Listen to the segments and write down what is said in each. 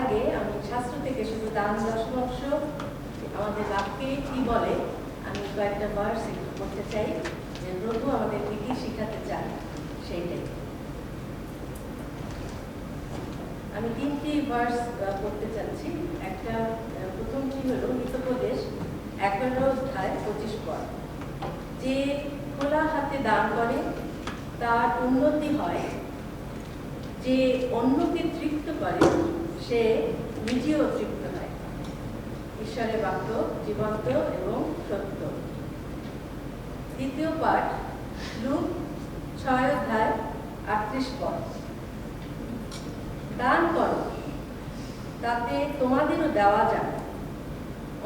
আগে আমি শাস্ত্র থেকে শুধু দান দশমাংশ আমাদের বাক্যে কি বলে আমি কয়েকটা ভার্স একটু পড়তে চাই, যে প্রভু আমাদেরকে কি শিখাতে চান সেইটাই। আমি 3টি ভার্স পড়তে চাচ্ছি। একটা প্রথমটি হলো হিতোপদেশ 11 অধ্যায় 25 পদ। যে খোলা হাতে দান করে তার উন্নতি হয়, যে অন্যকে তৃপ্ত করে সে নিজেও তৃপ্ত হয়। ঈশ্বরের বাক্য জীবন্ত এবং সত্য। দ্বিতীয় পাঠ লুক 6 অধ্যায় 38 পদ। দান করো, তাতে তোমাদেরও দেওয়া যাবে,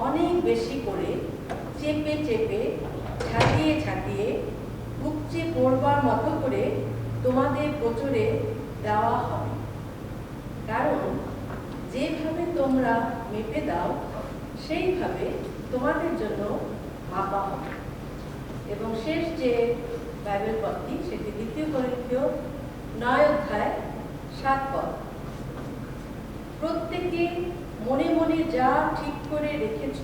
অনেক বেশি করে, চেপে চেপে, ঝাঁটিয়ে ঝাঁটিয়ে, উপচে পড়বার মতো করে তোমাদের গোচরে দেওয়া হবে। কারণ যেভাবে তোমরা মেপে দাও সেইভাবে তোমাদের জন্য মাপা হবে। এবং শেষ যে বাইবেল পদটি সেটি 2 করিন্থীয় 9 অধ্যায় 7 পদ। প্রত্যেকে মনে মনে যা ঠিক করে রেখেছ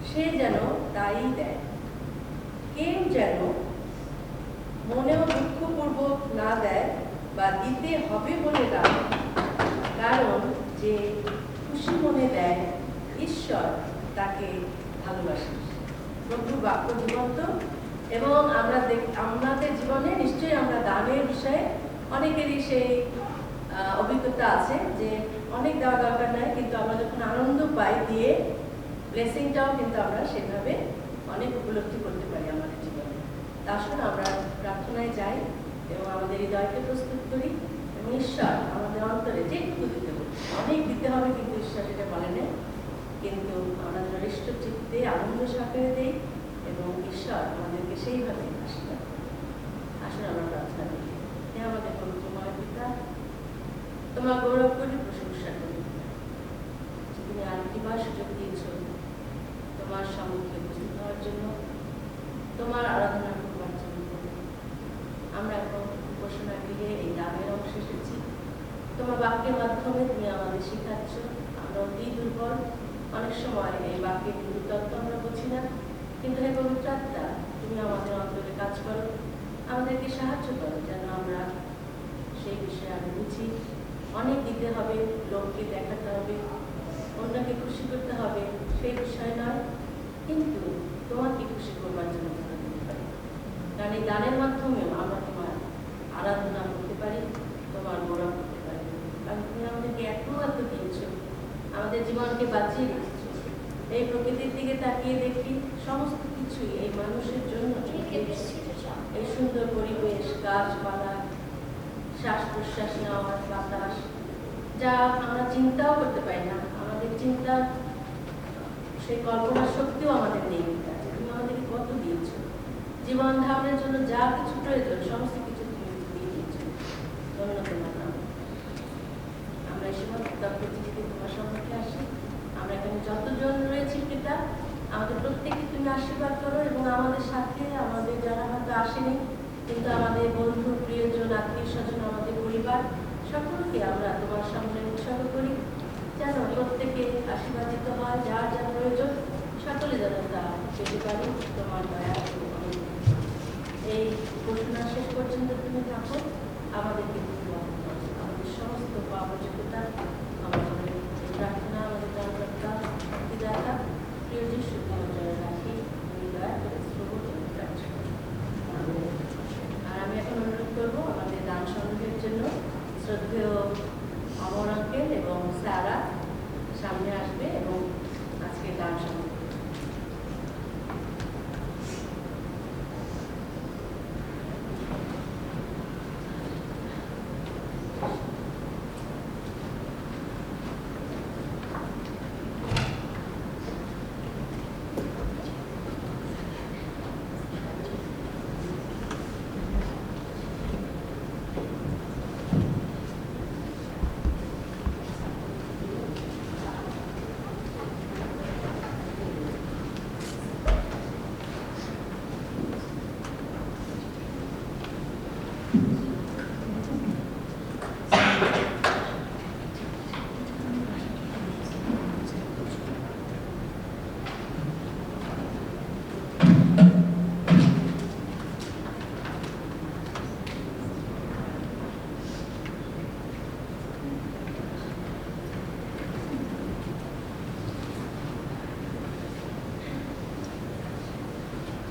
সে যেন তাই দেয়। কেউ যেন মনেও দুঃখপূর্বক না দেয় বা দিতে হবে বলে না, কারণ যে খুশি মনে দেয় ঈশ্বর তাকে ভালোবাসেন। প্রভুর বাক্য জীবন্ত এবং আমাদের জীবনে নিশ্চয়ই আমরা দানের বিষয়ে অনেকেরই সেই অভিজ্ঞতা আছে যে অনেক দেওয়া দরকার নাই, কিন্তু আমরা যখন আনন্দ পাই দিয়ে ব্লেসিংটাও কিন্তু আমরা সেভাবে অনেক উপলব্ধি করতে পারি আমাদের জীবনে। আসুন আমরা প্রার্থনায় যাই এবং আমাদের হৃদয়কে প্রস্তুত করি এবং ঈশ্বর আমাদের অন্তরে যেটুকু দিতে হবে, অনেক দিতে হবে কিন্তু ঈশ্বর সেটা বলে নেই, কিন্তু আমরা যেন হৃষ্ট চিত্তে আনন্দ সাকারে দেই এবং ঈশ্বর আমাদেরকে সেইভাবে আশীর্বাদ করি। আসুন আমরা প্রার্থনা করি। হে আমাদের পবিত্রময় পিতা, তোমার গৌরব করি, প্রশংসা করি, তুমি আরেকটিবার সুযোগ দিয়েছ তোমার সম্মুখে উপস্থিত হওয়ার জন্য, তোমার আরাধনা করবার জন্য। আমরা এখন উপাসনা গৃহে এই দানের অংশে এসেছি। তোমার বাক্যের মাধ্যমে তুমি আমাদের শিখাচ্ছ। আমরা অতি দুর্বল, অনেক সময় এই বাক্যের কিন্তু তত্ত্ব আমরা বুঝি না, কিন্তু হে পবিত্র আত্মা তুমি আমাদের অন্তরে কাজ করো, আমাদেরকে সাহায্য করো যেন আমরা সেই বিষয়ে আমি বুঝি। অনেক দিতে হবে, লোককে দেখাতে হবে, অন্যকে খুশি করতে হবে, সেই বিষয় নয়, কিন্তু তোমাকে খুশি করবার জন্য দিতে পারি। কারণ এই দানের মাধ্যমেও আমরা তোমার আরাধনা করতে পারি, তোমার গৌরব করতে পারি। কারণ তুমি আমাদেরকে এত দিয়েছ, আমাদের জীবনকে বাঁচিয়ে রেখেছ। এই প্রকৃতির দিকে তাকিয়ে দেখি সমস্ত কিছুই এই মানুষের জন্য। এই সুন্দর পরিবেশ, গাছপালা, শ্বাস প্রশ্বাস নেওয়ার বাতাস, যা আমরা চিন্তাও করতে পারি না, আমাদের চিন্তা সেই কল্পনার শক্তিও আমাদের নেই। তুমি আমাদেরকে কত দিয়েছ, জীবন ধারণের জন্য যা কিছু প্রয়োজন সমস্ত কিছু তুমি দিয়ে দিয়েছ। ধন্যবাদ। আমরা এই সময় কৃতজ্ঞতা তোমার সম্মুখে আসি। আমরা এখানে যতজন রয়েছি পিতা, আমাদের প্রত্যেককে তুমি আশীর্বাদ করো এবং আমাদের সাথে আমাদের যারা হয়তো আসেনি কিন্তু আমাদের বন্ধু, প্রিয়জন, আত্মীয় স্বজন, আমাদের পরিবার সকলকে আমরা তোমার সামনে উৎসর্গ করি, যেন প্রত্যেকে আশীর্বাদিত হয়, যার যা প্রয়োজন সকলে যেন তা পেতে পারি। তোমার দয়া এই ঘোষণা শেষ পর্যন্ত তুমি থাকো, আমাদেরকে আমাদের সমস্ত পাপযোগ্যতা, আমাদের প্রার্থনা, আমাদের দরকার মুক্তিদাতা প্রিয় যিশু নজরে রাখি, দয়া করে শ্রবণ এবং কাজ। আর আমি এখন অনুরোধ করবো আমাদের দান সংগ্রহের জন্য শ্রদ্ধেয় অমর আঙ্কেল এবং সারা সামনে আসবে এবং আজকে দান সংগ্রহ।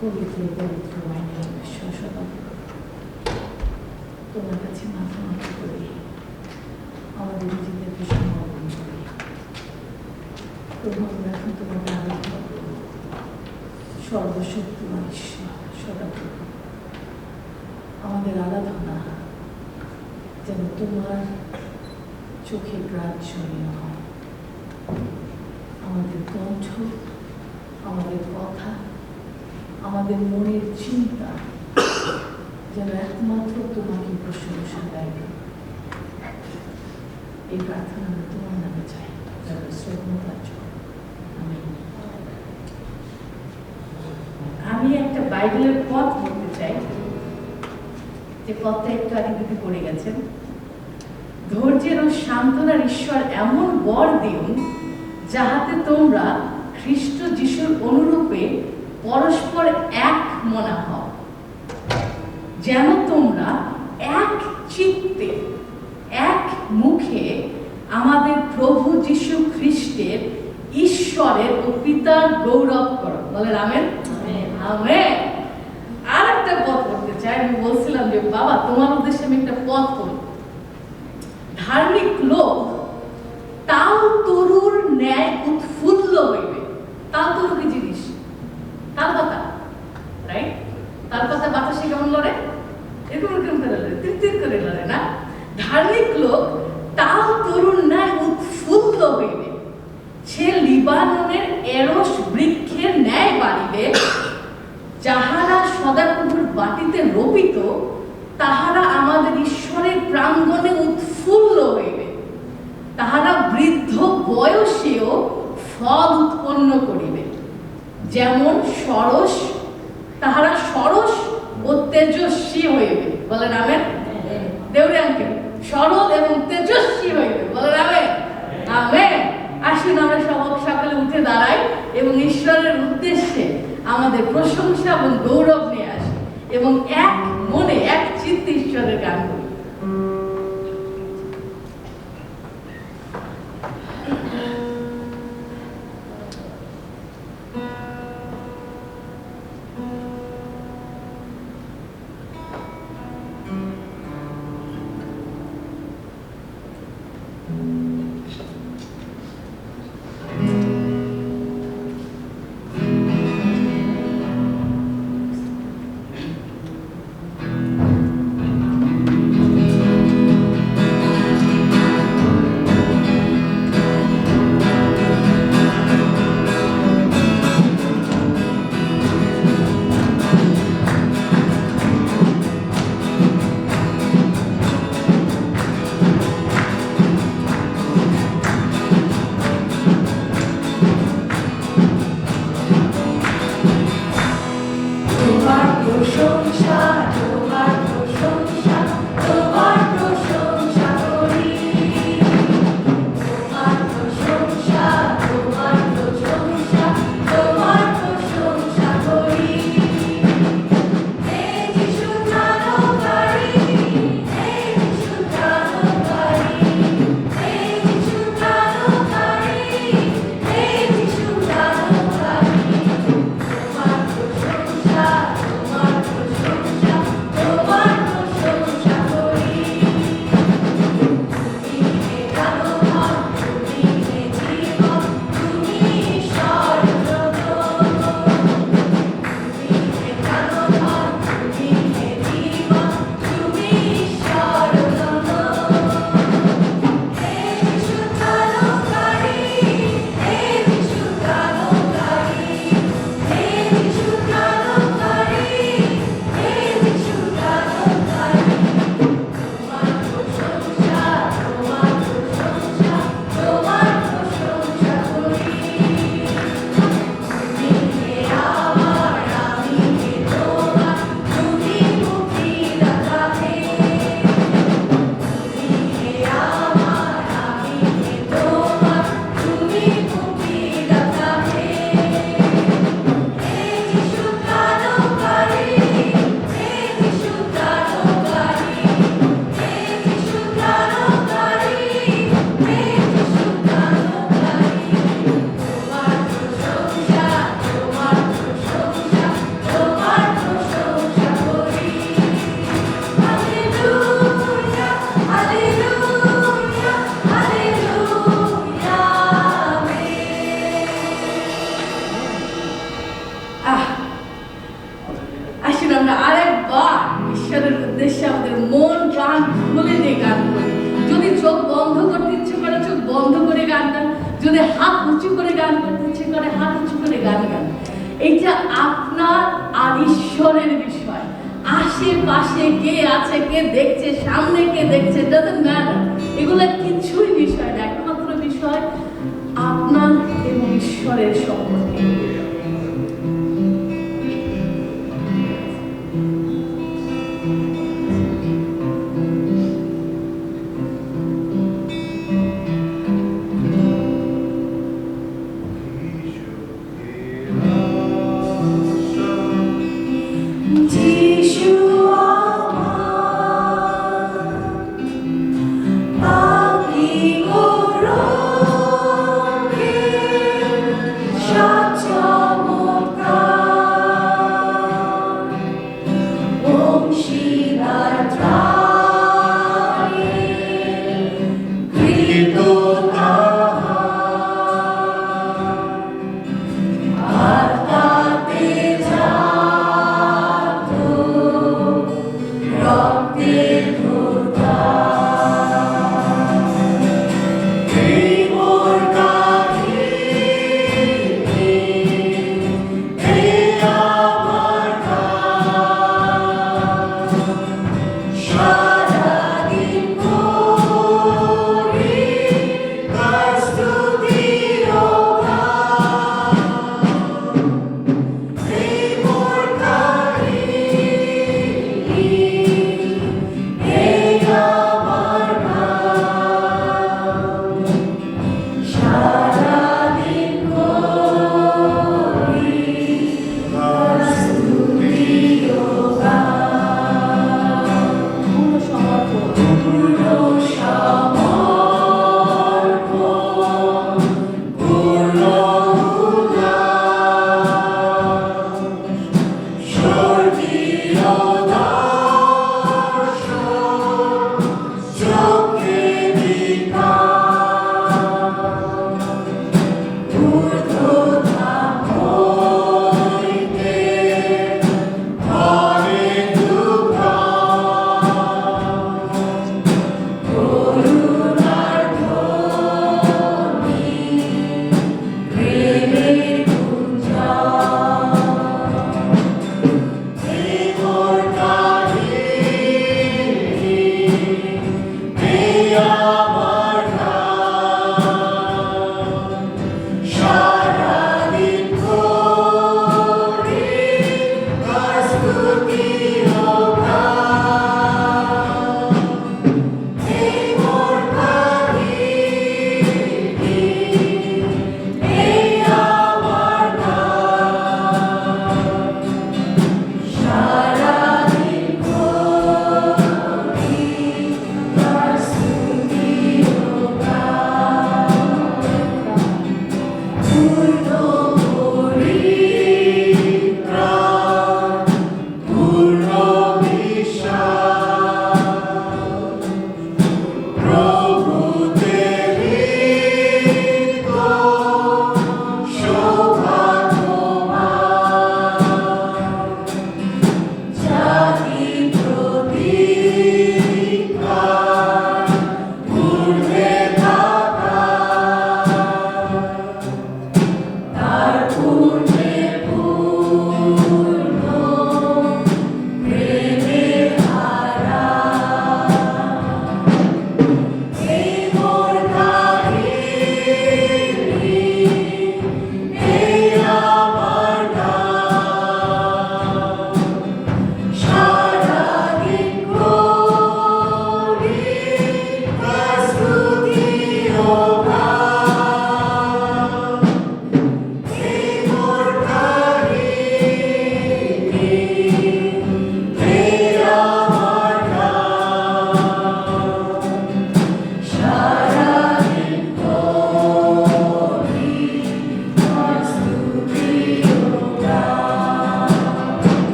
পবিত্র পবিত্র আইনের সদা তোমার কাছে মাথা নত করি, আমাদের নিজেদেরকে সমর্পণ করি। প্রভু, আমরা এখন তোমাকে আরাধনা করব। সর্বশক্তিমান ঈশ্বর সদাপ্রভু, আমাদের আরাধনা যেন তোমার চোখে গ্রাহ্যনীয় হয়। আমাদের কণ্ঠ, আমাদের কথা, আমাদের মনের চিন্তা যেন একমাত্র তোমাকে প্রশংসা দেয়। এই প্রার্থনা আমরা তোমার নামে চাই, আমি একটা বাইবেলের পথ বলতে চাই, যে পথটা একটু আগে দিতে পড়ে গেছেন। ধৈর্যের ও সান্ত্বনার ঈশ্বর এমন বর দিন, যাহাতে তোমরা খ্রিস্ট যিশুর অনুরূপে পরস্পর এক মনা হও, যেন তোমরা এক চিত্তে এক মুখে আমাদের প্রভু যিশু খ্রিস্টের ঈশ্বরের ও পিতার গৌরব করো। বলেন আমেন। আমেন। আর একটা পথ করতে চাই। আমি বলছিলাম যে বাবা, তোমার উদ্দেশ্যে আমি একটা পথ করি। ধার্মিক লোক তাও তরুর ন্যায় উৎফুল্ল হইবে। তাও তরু কি জিনিস? তাল পাতা, রাইট? তাল পাতা বাতাসে কেমন লড়ে? এরকম এরকম করে লড়ে, তীর করে লড়ে না? ধার্মিক লোক তাও তরুর ন্যায় উৎফুল্ল হইবে। সে লিবাননের এরস বৃক্ষের ন্যায় বাড়িবে। যাহারা সদাপ্রভুর বাটিতে রোপিত, তাহারা আমাদের ঈশ্বরের প্রাঙ্গণে উৎফুল্ল হইবে। তাহারা বৃদ্ধ বয়সেও ফল উৎপন্ন করিবে। যেমন সরস, তাহারা সরস ও তেজস্বী হইবে। বলেন আমেন। দেউরে আঙ্কেল, সরল এবং তেজস্বী হইবে। বলেন আমেন। আমেন। আসুন আমরা সকালে উঠে দাঁড়াই এবং ঈশ্বরের উদ্দেশ্যে আমাদের প্রশংসা এবং গৌরব নিয়ে আসি এবং এক মনে এক চিত্তে ঈশ্বরের গান করি। যদি হাত উঁচু করে গান করতে ইচ্ছে করে হাত উঁচু করে গান গান। এইটা আপনার আর ঈশ্বরের বিষয়। আশেপাশে কে আছে, কে দেখছে, সামনে কে দেখছে, ডাজন্ট ম্যাটার। এগুলো কিছুই বিষয় না, একমাত্র বিষয় আপনার এবং ঈশ্বরের সম্পর্কে। Shut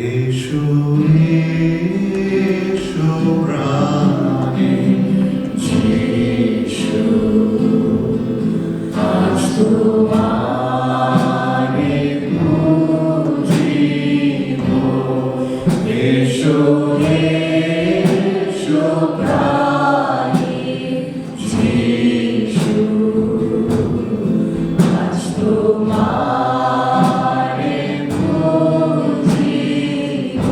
এসো এসো প্রাণে যিশু আজ তোমারে পুজিব এসো এসো প্রাণে যিশু আজ তোমারে পুজিব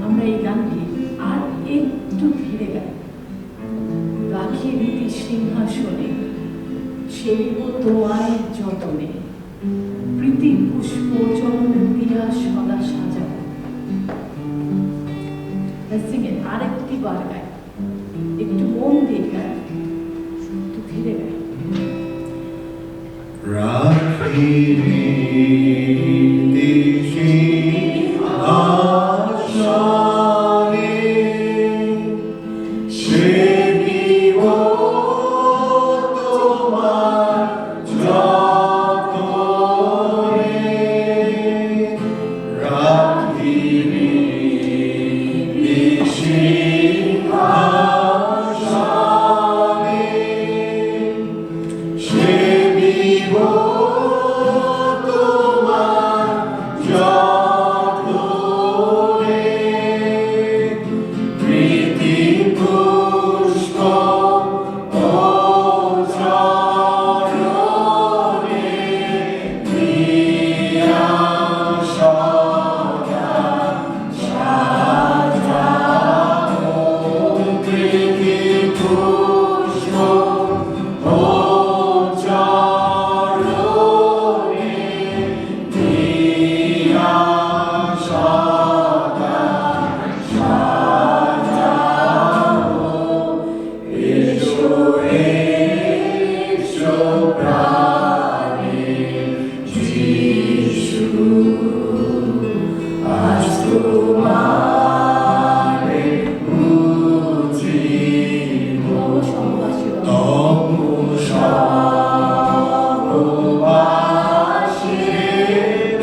আমরা এই গানটি আর একটু ধীরে গাই। রাখি রীতি সিংহাসনে সেবিব তোমায় যতনে, প্রীতি পুষ্প চরণ দিয়া সদা সাজাবো। আরেকটি বার গাই, একটু মন দিয়ে গাই, একটু ধীরে গাই। রাখি সিংহাসনে সেবিব তোমার যতনে, রাখি সিংহাসনে সেবিব তোমার যতনে। তোমারে বুঝিব সহবাসে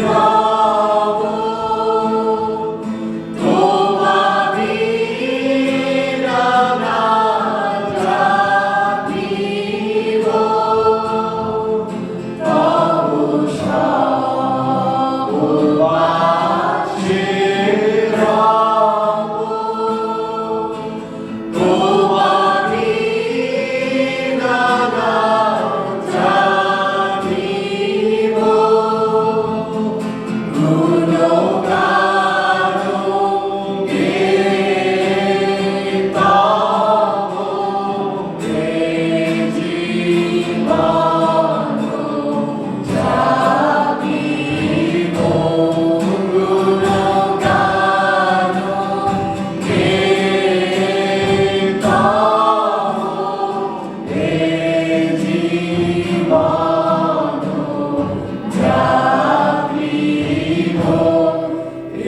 রব তোমারি নানা জানিব তব সহবাসে রব তোমারি নানা জানিব গুণগান গে তব হে জীবন জানিব গুণগান গে তব হে জীবন জানিব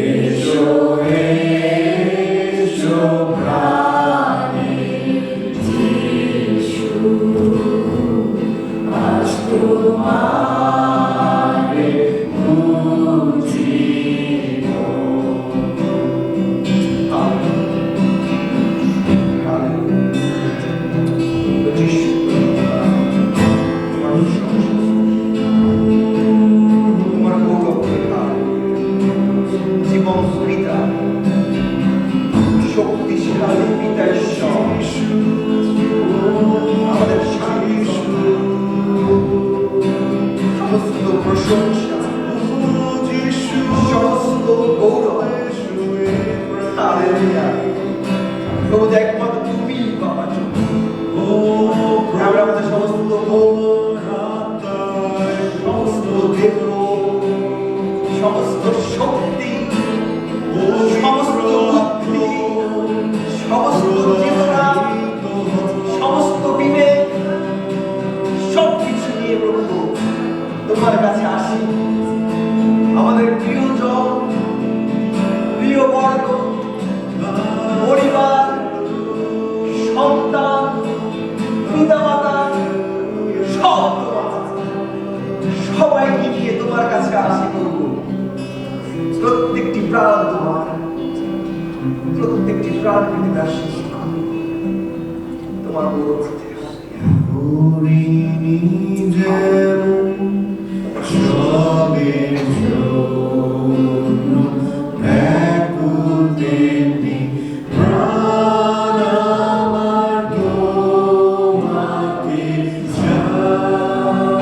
এসো এসো প্রাণে যিশু আজ তোমারে বুঝিব তোমার গৌরব জীবন পিতা শক্তিশালী পিতা ঈশ্বর আমাদের শান্তি সমস্ত প্রশংসা সমস্ত গৌরব হালেলুয়া প্রভু একমাত্র তুমি বাবা আমরা আমাদের সমস্ত সমস্ত দেব সমস্ত শক্তি সমস্ত বুদ্ধি সমস্ত চেতনা সমস্ত বিবেক সবকিছু নিয়ে প্রভু তোমার কাছে আসি আমাদের প্রিয়জন প্রিয় বর্গ পরিবার সন্তান পিতামাতা সব তোমার সবাইকে নিয়ে তোমার কাছে আসি প্রভু প্রত্যেকটি প্রাণ তোমার প্রত্যেকটি প্রাণ পৃথিবীর শিশু তোমার গৌরব হরিণী যেমন সবের জন্য ব্যাকুল তেমনি প্রাণ আমার তোমাকে চায়।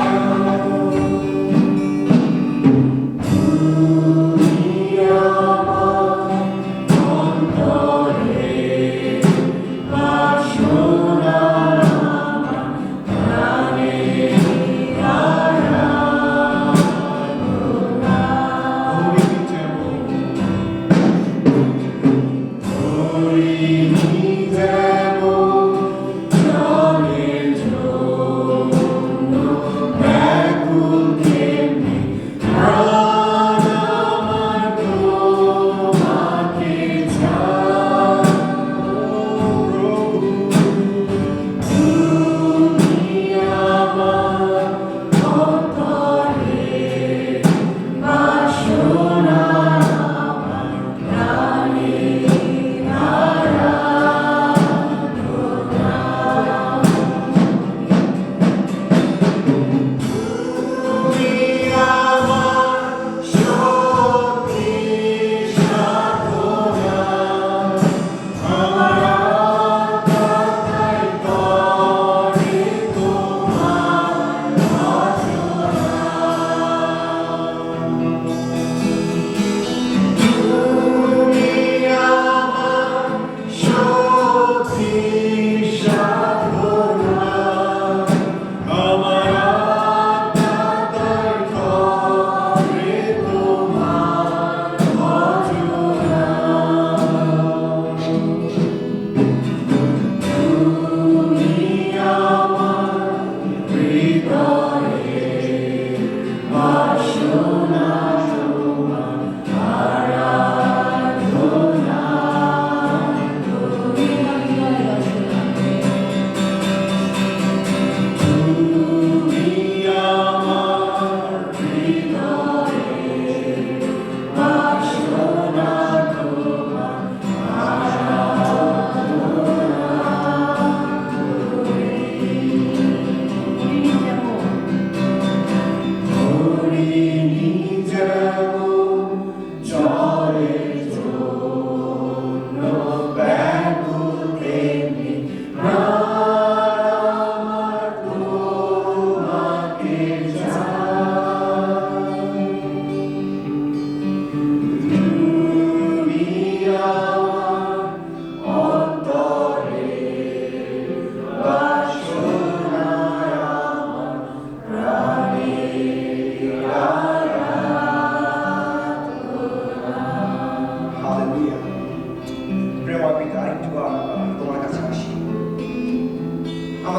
তুমি আমার অন্তরে বাসনা প্রাণে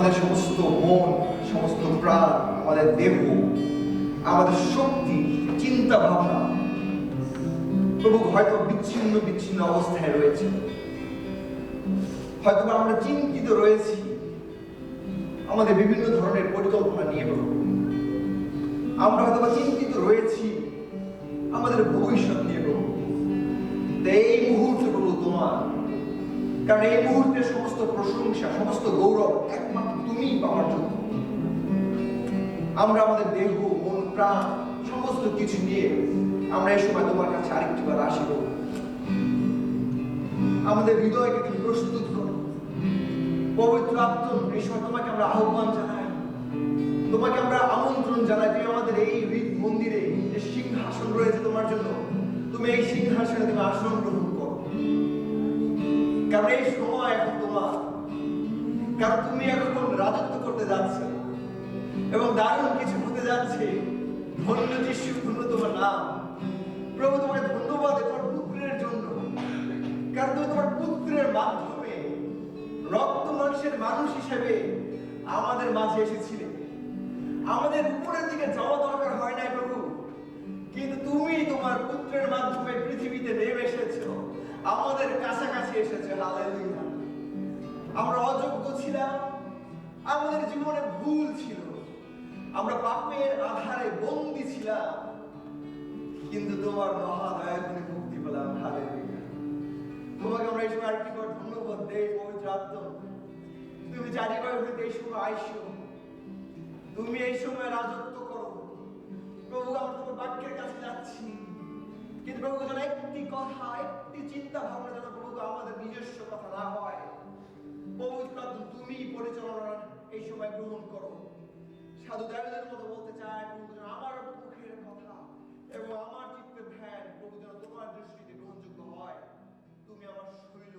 আমাদের সমস্ত মন, সমস্ত প্রাণ, আমাদের দেহ, আমাদের শক্তি, চিন্তা ভাবনা প্রভু হয়তো বিচ্ছিন্ন বিচ্ছিন্ন অবস্থায় রয়েছে। হয়তো আমরা চিন্তিত রয়েছি আমাদের বিভিন্ন ধরনের পরিকল্পনা নিয়ে। প্রভু আমরা হয়তো চিন্তিত রয়েছি আমাদের ভবিষ্যৎ নিয়ে। প্রভু এই মুহূর্তে প্রভু তোমার, কারণ এই মুহূর্তে সমস্ত প্রশংসা, সমস্ত গৌরব একমাত্র তুমি পাওয়ার জন্য। আমরা আমাদের দেহ, মন, প্রাণ সমস্ত কিছু নিয়ে আমরা এই সময় তোমার কাছে আরেকটি বার আসি। আমাদের হৃদয়কে তুমি প্রস্তুত করো। পবিত্র আত্মা, এই সময় তোমাকে আমরা আহ্বান জানাই, তোমাকে আমরা আমন্ত্রণ জানাই। তুমি আমাদের এই মন্দিরে যে সিংহাসন রয়েছে তোমার জন্য, তুমি এই সিংহাসনে তুমি আসন গ্রহণ করো। কারণ এই সময় এখন তোমার, কারণ তুমি এখন রাজত্ব করতে যাচ্ছ এবং দারুণ কিছু হতে যাচ্ছে। ধন্য যিশু, ধন্য তোমার নাম। প্রভু তোমাকে ধন্যবাদ তোমার পুত্রের জন্য, কারণ তুমি তোমার পুত্রের মাধ্যমে রক্ত মাংসের মানুষ হিসেবে আমাদের মাঝে এসেছিলে। আমাদের উপরের দিকে যাওয়া দরকার হয় নাই প্রভু, কিন্তু তুমি তোমার পুত্রের মাধ্যমে পৃথিবীতে নেমে এসেছো, আমাদের কাছাকাছি এসেছো। হালেলুয়া। আমরা অযোগ্য ছিলাম, আমাদের জীবনে ভুল ছিল, আমরা পাপের আধারে বন্দী ছিলাম, কিন্তু তোমার মহাদয়া গুণে মুক্তি পেলাম। হালেলুয়া। তোমাকে আমরা এই সময় আরেকটি বার ধন্যবাদ দেই। পবিত্র আত্মা, তুমি জানি হইতে এই সময় আইসো, তুমি এই সময় রাজত্ব করো। প্রভু আমরা তোমার বাক্যের কাছে যাচ্ছি, কিন্তু প্রভু যেন একটি কথা, একটি চিন্তা ভাবনা যেন প্রভু আমাদের নিজস্ব কথা না হয়। পবিত্র আত্মা তুমি পরিচালনা এই সময় গ্রহণ করো। সাধু দাবিদের মতো বলতে চাই, প্রভু যেন আমার মুখের কথা এবং আমার চিত্তের ধ্যান প্রভু যেন তোমার দৃষ্টিতে গ্রহণযোগ্য হয়। তুমি আমার শৈল,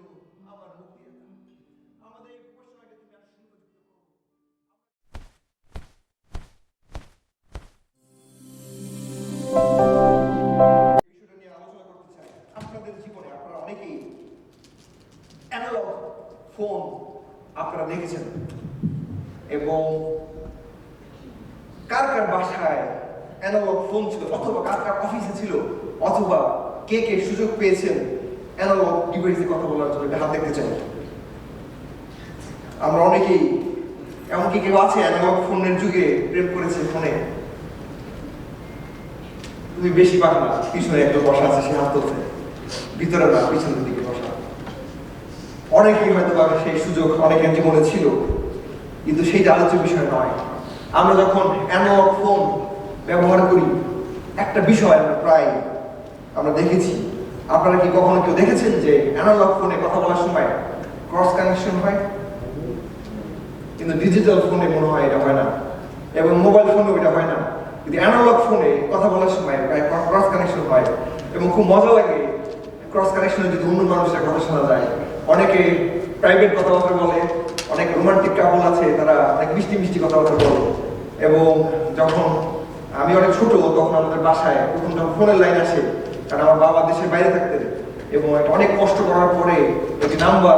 আমার মুক্তি দাও। আমাদের এই উপাসনাকে তুমি আশীর্বাদ করো। বিষয়টা নিয়ে আলোচনা করতে চাই। আপনাদের জীবনে আপনারা অনেকেই অ্যানালগ ফোন আপনারা দেখেছেন, এবং কার কার বাসায় অ্যানালগ ফোন ছিল, অথবা কার কার অফিসে ছিল, অথবা কে কে সুযোগ পেয়েছেন অ্যানালগ ডিভাইসে কথা বলার জন্য, হাত দেখতে চাই। আমরা অনেকেই, এমনকি কেউ আছে অ্যানালগ ফোনের যুগে প্রেম করেছে ফোনে। তুমি বেশি পাক না, পিছনে একটা বসা আছে, সে হাত তুলছে, ভিতরে না, পিছনের দিকে বসা। অনেকেই হয়তো বা সেই সুযোগ অনেকের জীবনে ছিল, কিন্তু সেইটা আলোচ্য বিষয় নয়। আমরা যখন অ্যানালগ ফোন ব্যবহার করি, একটা বিষয় আমরা প্রায় আমরা দেখেছি। আপনারা কি কখনো কেউ দেখেছেন যে অ্যানালগ ফোনে কথা বলার সময় ক্রস কানেকশন হয়? কিন্তু ডিজিটাল ফোনে মনে হয় এটা হয় না, এবং মোবাইল ফোনেও এটা হয় না। কিন্তু অ্যানালগ ফোনে কথা বলার সময় প্রায় ক্রস কানেকশন হয়, এবং খুব মজা লাগে ক্রস কানেকশনে যদি অন্য মানুষের কথা শোনা যায়। অনেকে প্রাইভেট কথাবার্তা বলে, অনেক রোমান্টিক কাপল আছে, তারা অনেক মিষ্টি মিষ্টি কথাবার্তা বলে। এবং যখন আমি অনেক ছোট, তখন আমাদের বাসায় প্রথম যখন ফোনের লাইন আসে, কারণ আমার বাবা দেশের বাইরে থাকতেন, এবং অনেক কষ্ট করার পরে একটি নাম্বার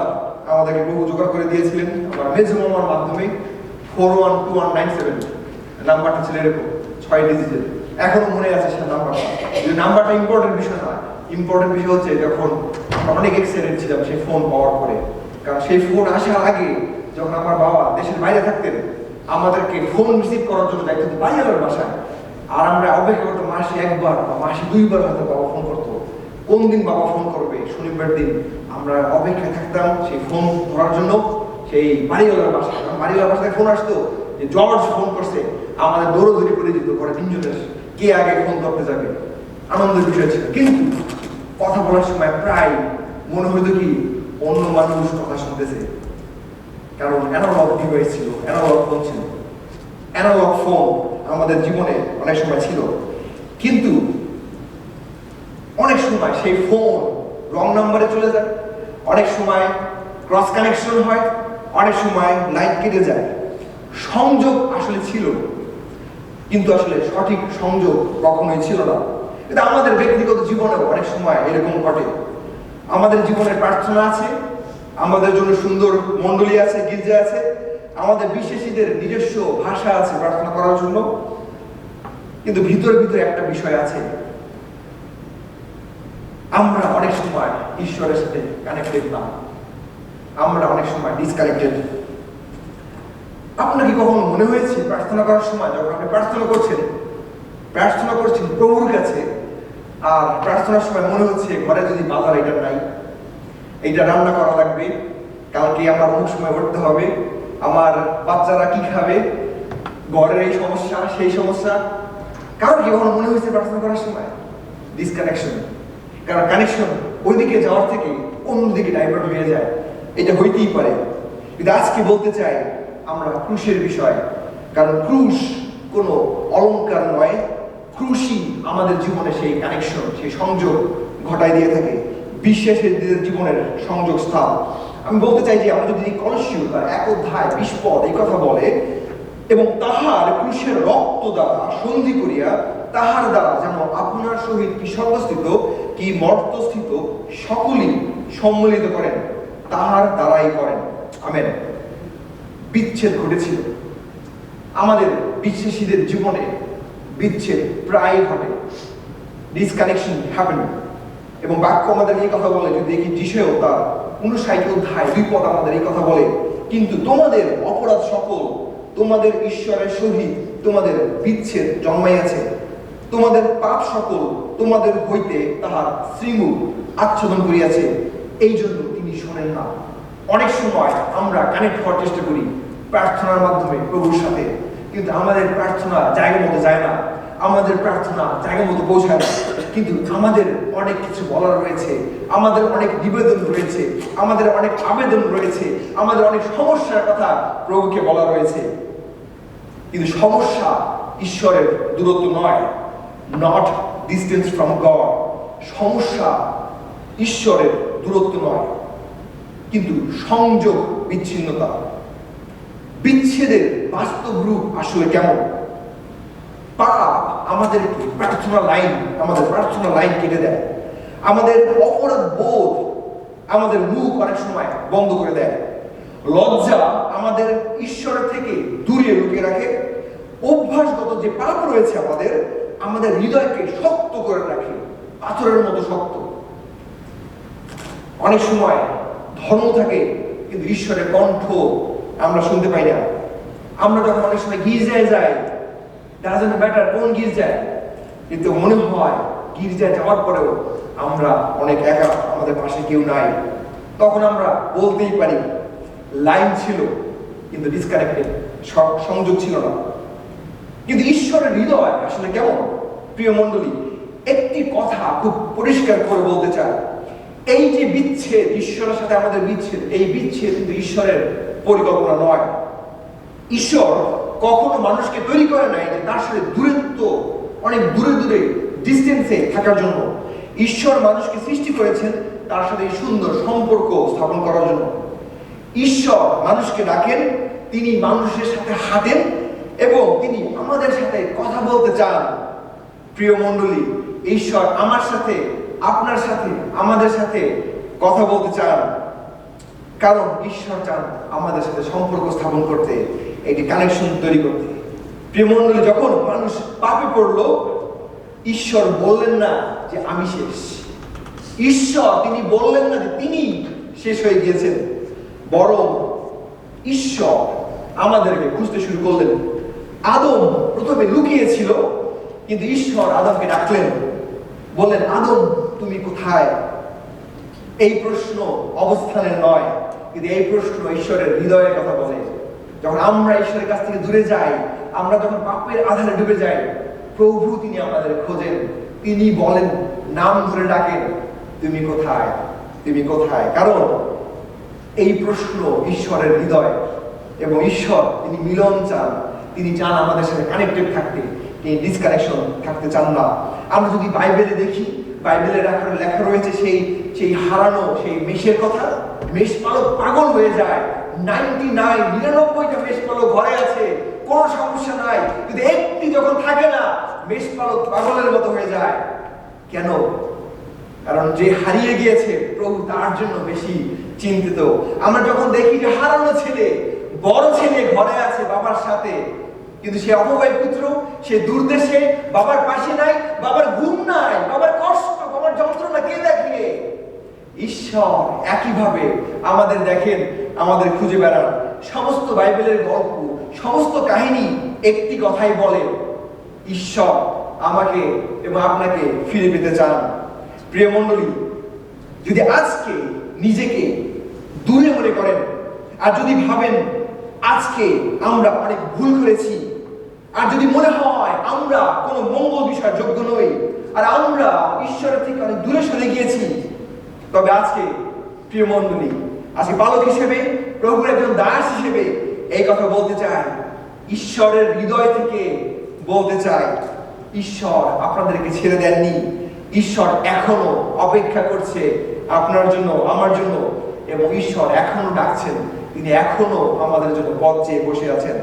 আমাদেরকে বহু জোগাড় করে দিয়েছিলেন আমার মেজো মামার মাধ্যমে। 412197 নাম্বারটা ছিল এরকম 6 ডিজিটের। এখনো মনে আছে সে নাম্বারটা। নাম্বারটা ইম্পর্টেন্ট বিষয় না, ইম্পর্টেন্ট বিষয় হচ্ছে যখন আমরা অনেক এক্সাইটেড ছিলাম সেই ফোন পাওয়ার পরে। কারণ সেই ফোন আসার আগে যখন আমার বাবা দেশের বাইরে থাকতেন, আমাদেরকে ফোন রিসিভ করার জন্য যাইতে হতো বাইরের বাসায়, আর আমরা অপেক্ষা করতাম মাসে একবার বা মাসে 2 বার হয়তো বাবা ফোন করতো। কোন দিন বাবা ফোন করবে, শনিবার দিন আমরা অপেক্ষায় থাকতাম সেই ফোন ধরার জন্য, সেই বাড়িওয়ালার বাসায়। বাড়িওয়ালার বাসায় ফোন আসতো যে জর্জ ফোন করছে, আমাদের দৌড়দৌড়ি করে দিত ঘরে তিনজনের, কে আগে ফোন করতে যাবে। আনন্দের বিষয় ছিল, কিন্তু কথা বলার সময় প্রায় মনে হইতো কি অন্য মানুষ কথা শুনতেছে, কারণ অ্যানালগ ডিভাইস ছিল, অ্যানালগ ফোন ছিল। অ্যানালগ ফোন আমাদের জীবনে অনেক সময় ছিল, কিন্তু অনেক সময় সেই ফোন রং নাম্বারে চলে যায়, অনেক সময় ক্রস কানেকশন হয়, অনেক সময় লাইন কেটে যায়। সংযোগ আসলে ছিল, কিন্তু আসলে সঠিক সংযোগ কখনোই ছিল না। কিন্তু আমাদের ব্যক্তিগত জীবনেও অনেক সময় এরকম ঘটে। আমাদের জীবনে প্রার্থনা আছে, আমাদের জন্য সুন্দর মণ্ডলী আছে, গির্জা আছে, আমাদের বিশ্বাসীদের নিজস্ব ভাষা আছে প্রার্থনা করার জন্য, কিন্তু ভিতরে ভিতরে একটা বিষয় আছে, আমরা অনেক সময় ঈশ্বরের সাথে কানেক্টেড না, আমরা অনেক সময় ডিসকানেক্টেড। আপনার কি কখনো মনে হয়েছে প্রার্থনা করার সময়, যখন আপনি প্রার্থনা করছেন প্রভুর কাছে, আর প্রার্থনার সময় মনে হচ্ছে ঘরে যদি বাজার এটা নাই, এইটা রান্না করা লাগবে, কালকে আমার অমুক সময় করতে হবে, আমার বাচ্চারা কি খাবে, ঘরের এই সমস্যা সেই সমস্যা। কারণ কি কখনো মনে হয়েছে প্রার্থনা করার সময় ডিসকানেকশন? কারণ কানেকশন ওইদিকে যাওয়ার থেকে অন্যদিকে ডাইভার্ট হয়ে যায়, এটা হইতেই পারে। কিন্তু আজকে বলতে চাই আমরা ক্রুশের বিষয়, কারণ ক্রুশ কোনো অলংকার নয়, ক্রুশই আমাদের জীবনে সেই কানেকশন, সেই সংযোগ ঘটায় দিয়ে থাকে, বিশ্বাসীদের জীবনের সংযোগ স্থান। আমি বলতে চাই যে আমরা যদি কলসীয় তার 1 অধ্যায় 20 পদ এই কথা বলে, এবং তাহার ক্রুশের রক্ত দ্বারা সন্ধি করিয়া তাহার দ্বারা যেন আপনার সহিত কি স্বর্গস্থিত কি মর্তস্থিত সকলই সম্মিলিত করেন, তাহার দ্বারাই করেন। আমেন। বিচ্ছেদ ঘটেছিল আমাদের বিশ্বাসীদের জীবনে, বিচ্ছেদ প্রায় ঘটে, ডিসকানেকশন হ্যাপেন। এবং বাক্য আমাদের এই কথা বলে, যদি দেখি যিশায় তার 59 অধ্যায় 2 পদ আমাদের এই কথা বলে, কিন্তু তোমাদের অপরাধ সকল তোমাদের ঈশ্বরের সহিত তোমাদের বিচ্ছেদ জন্মাইয়াছে, তোমাদের পাপ সকল তোমাদের হইতে তাহার শৃঙ্গ আচ্ছাদন করিয়াছে, এই জন্য তিনি শোনেন না। অনেক সময় আমরা কানেক্ট হওয়ার চেষ্টা করি প্রার্থনার মাধ্যমে প্রভুর সাথে, কিন্তু আমাদের প্রার্থনা জায়গা মতো যায় না, আমাদের প্রার্থনা জায়গা মতো পৌঁছায় না। কিন্তু আমাদের অনেক কিছু বলার রয়েছে, আমাদের অনেক নিবেদন রয়েছে, আমাদের অনেক আবেদন রয়েছে, আমাদের অনেক সমস্যার কথা প্রভুকে বলা রয়েছে। কিন্তু সমস্যা ঈশ্বরের দূরত্ব নয়, নট ডিস্টেন্স ফ্রম গড। সমস্যা ঈশ্বরের দূরত্ব নয়, কিন্তু সংযোগ বিচ্ছিন্নতা। বিচ্ছেদের বাস্তব রূপ আসলে কেমন? পাপ আমাদের প্রার্থনা লাইন কেটে দেয়, আমাদের অপরাধ বোধ আমাদের মুখ অনেক সময় বন্ধ করে দেয়, লজ্জা আমাদের ঈশ্বরের থেকে দূরে লুকিয়ে রাখে, অভ্যাসগত যে পাপ রয়েছে আমাদের হৃদয়কে শক্ত করে রাখে, পাথরের মতো শক্ত। অনেক সময় ধর্ম থাকে কিন্তু ঈশ্বরের কণ্ঠ আমরা শুনতে পাই না। আমরা যখন অনেক সময় গির্জায় যাই, ডাজন্ট ম্যাটার কোন গির্জায়, কিন্তু মনে হয় গির্জায় যাওয়ার পরেও আমরা অনেক একা, আমাদের পাশে কেউ নাই। তখন আমরা বলতেই পারি লাইন ছিল কিন্তু ডিসকানেক্টেড, সংযোগ ছিল না। কিন্তু ঈশ্বরের হৃদয় আসলে কেমন? প্রিয় মণ্ডলী, একটি কথা খুব পরিষ্কার করে বলতে চাই, এই যে বিচ্ছেদ, ঈশ্বরের সাথে আমাদের বিচ্ছেদ, এই বিচ্ছেদ কিন্তু ঈশ্বরের পরিকল্পনা নয়। ঈশ্বর কখনো মানুষকে তৈরি করে নাই যে তার সাথে দূরত্ব, অনেক দূরে দূরে ডিস্টেন্সে থাকার জন্য। ঈশ্বর মানুষকে সৃষ্টি করেছেন তার সাথে সুন্দর সম্পর্ক স্থাপন করার জন্য। ঈশ্বর মানুষকে ডাকেন, তিনি মানুষের সাথে হাঁটেন এবং তিনি আমাদের সাথে কথা বলতে চান। প্রিয় মণ্ডলী, ঈশ্বর আমার সাথে, আপনার সাথে, আমাদের সাথে কথা বলতে চান, কারণ ঈশ্বর চান আমাদের সাথে সম্পর্ক স্থাপন করতে, একটি কানেকশন তৈরি করতে। প্রিয় মণ্ডলী, যখন মানুষ পাপে পড়লো, ঈশ্বর বললেন না যে আমি শেষ। ঈশ্বর তিনি বললেন না যে তিনি শেষ হয়ে গিয়েছেন, বরং ঈশ্বর আমাদেরকে খুঁজতে শুরু করলেন। আদম প্রথমে লুকিয়েছিল, কিন্তু ঈশ্বর আদমকে ডাকলেন, বললেন আদম তুমি কোথায়? এই প্রশ্ন অবস্থানের নয়, কিন্তু এই প্রশ্ন ঈশ্বরের হৃদয়ের কথা বলে। যখন আমরা ঈশ্বরের কাছ থেকে দূরে যাই, আমরা যখন পাপের আধারে ডুবে যাই, প্রভু তিনি আমাদের খোঁজেন, তিনি বলেন, নাম ধরে ডাকেন, তুমি কোথায়, তুমি কোথায়? কারণ এই প্রশ্ন ঈশ্বরের হৃদয়, এবং ঈশ্বর তিনি মিলন চান, তিনি চান আমাদের সাথে কানেক্টেড থাকতে, তিনি ডিসকানেকশন থাকতে চান না। আমরা যদি বাইবেলে দেখি, বাইবেলে লেখা রয়েছে সেই হারানো সেই মেষের কথা। মেষপালক পাগল হয়ে যায়, 99টা মেষপালক ঘরে আছে, কোন সমস্যা নাই, কিন্তু একটি যখন থাকে না, মেষপালক পাগলের মতো হয়ে যায়। কেন? কারণ যে হারিয়ে গিয়েছে, প্রভু তার জন্য বেশি চিন্তিত। আমরা যখন দেখি যে হারানো ছেলে বড় ছেলে ঘরে আছে বাবার সাথে, কিন্তু সে অপবায় পুত্র, সে দূরদেশে, বাবার পাশে নাই, বাবার ঘুম নাই, বাবার কষ্ট, বাবার যন্ত্রণা কে দেখে? ঈশ্বর একইভাবে আমাদের দেখেন, আমাদের খুঁজে বেড়ান। সমস্ত বাইবেলের গল্প, সমস্ত কাহিনী একটি কথাই বলে, ঈশ্বর আমাকে এবং আপনাকে ফিরে পেতে চান। প্রিয় মণ্ডলী, যদি আজকে নিজেকে দূরে মনে করেন, আর যদি ভাবেন আজকে আমরা অনেক ভুল করেছি, আর যদি মনে হয় আমরা কোনো মঙ্গল বিষয়ের যোগ্য নই, আর আমরা ঈশ্বরের থেকে অনেক দূরে সরে গিয়েছি, তবে আজকে প্রিয় মণ্ডলী, আজকে বালক হিসেবে, প্রভুর একজন দাস হিসেবে এই কথা বলতে চাই, ঈশ্বরের হৃদয় থেকে বলতে চাই, ঈশ্বর আপনাদেরকে ছেড়ে দেননি। ঈশ্বর এখনো অপেক্ষা করছে আপনার জন্য, আমার জন্য, এবং ঈশ্বর এখনো ডাকছেন। তিনি এখনো আমাদের জন্য পথ চেয়ে বসে আছেন।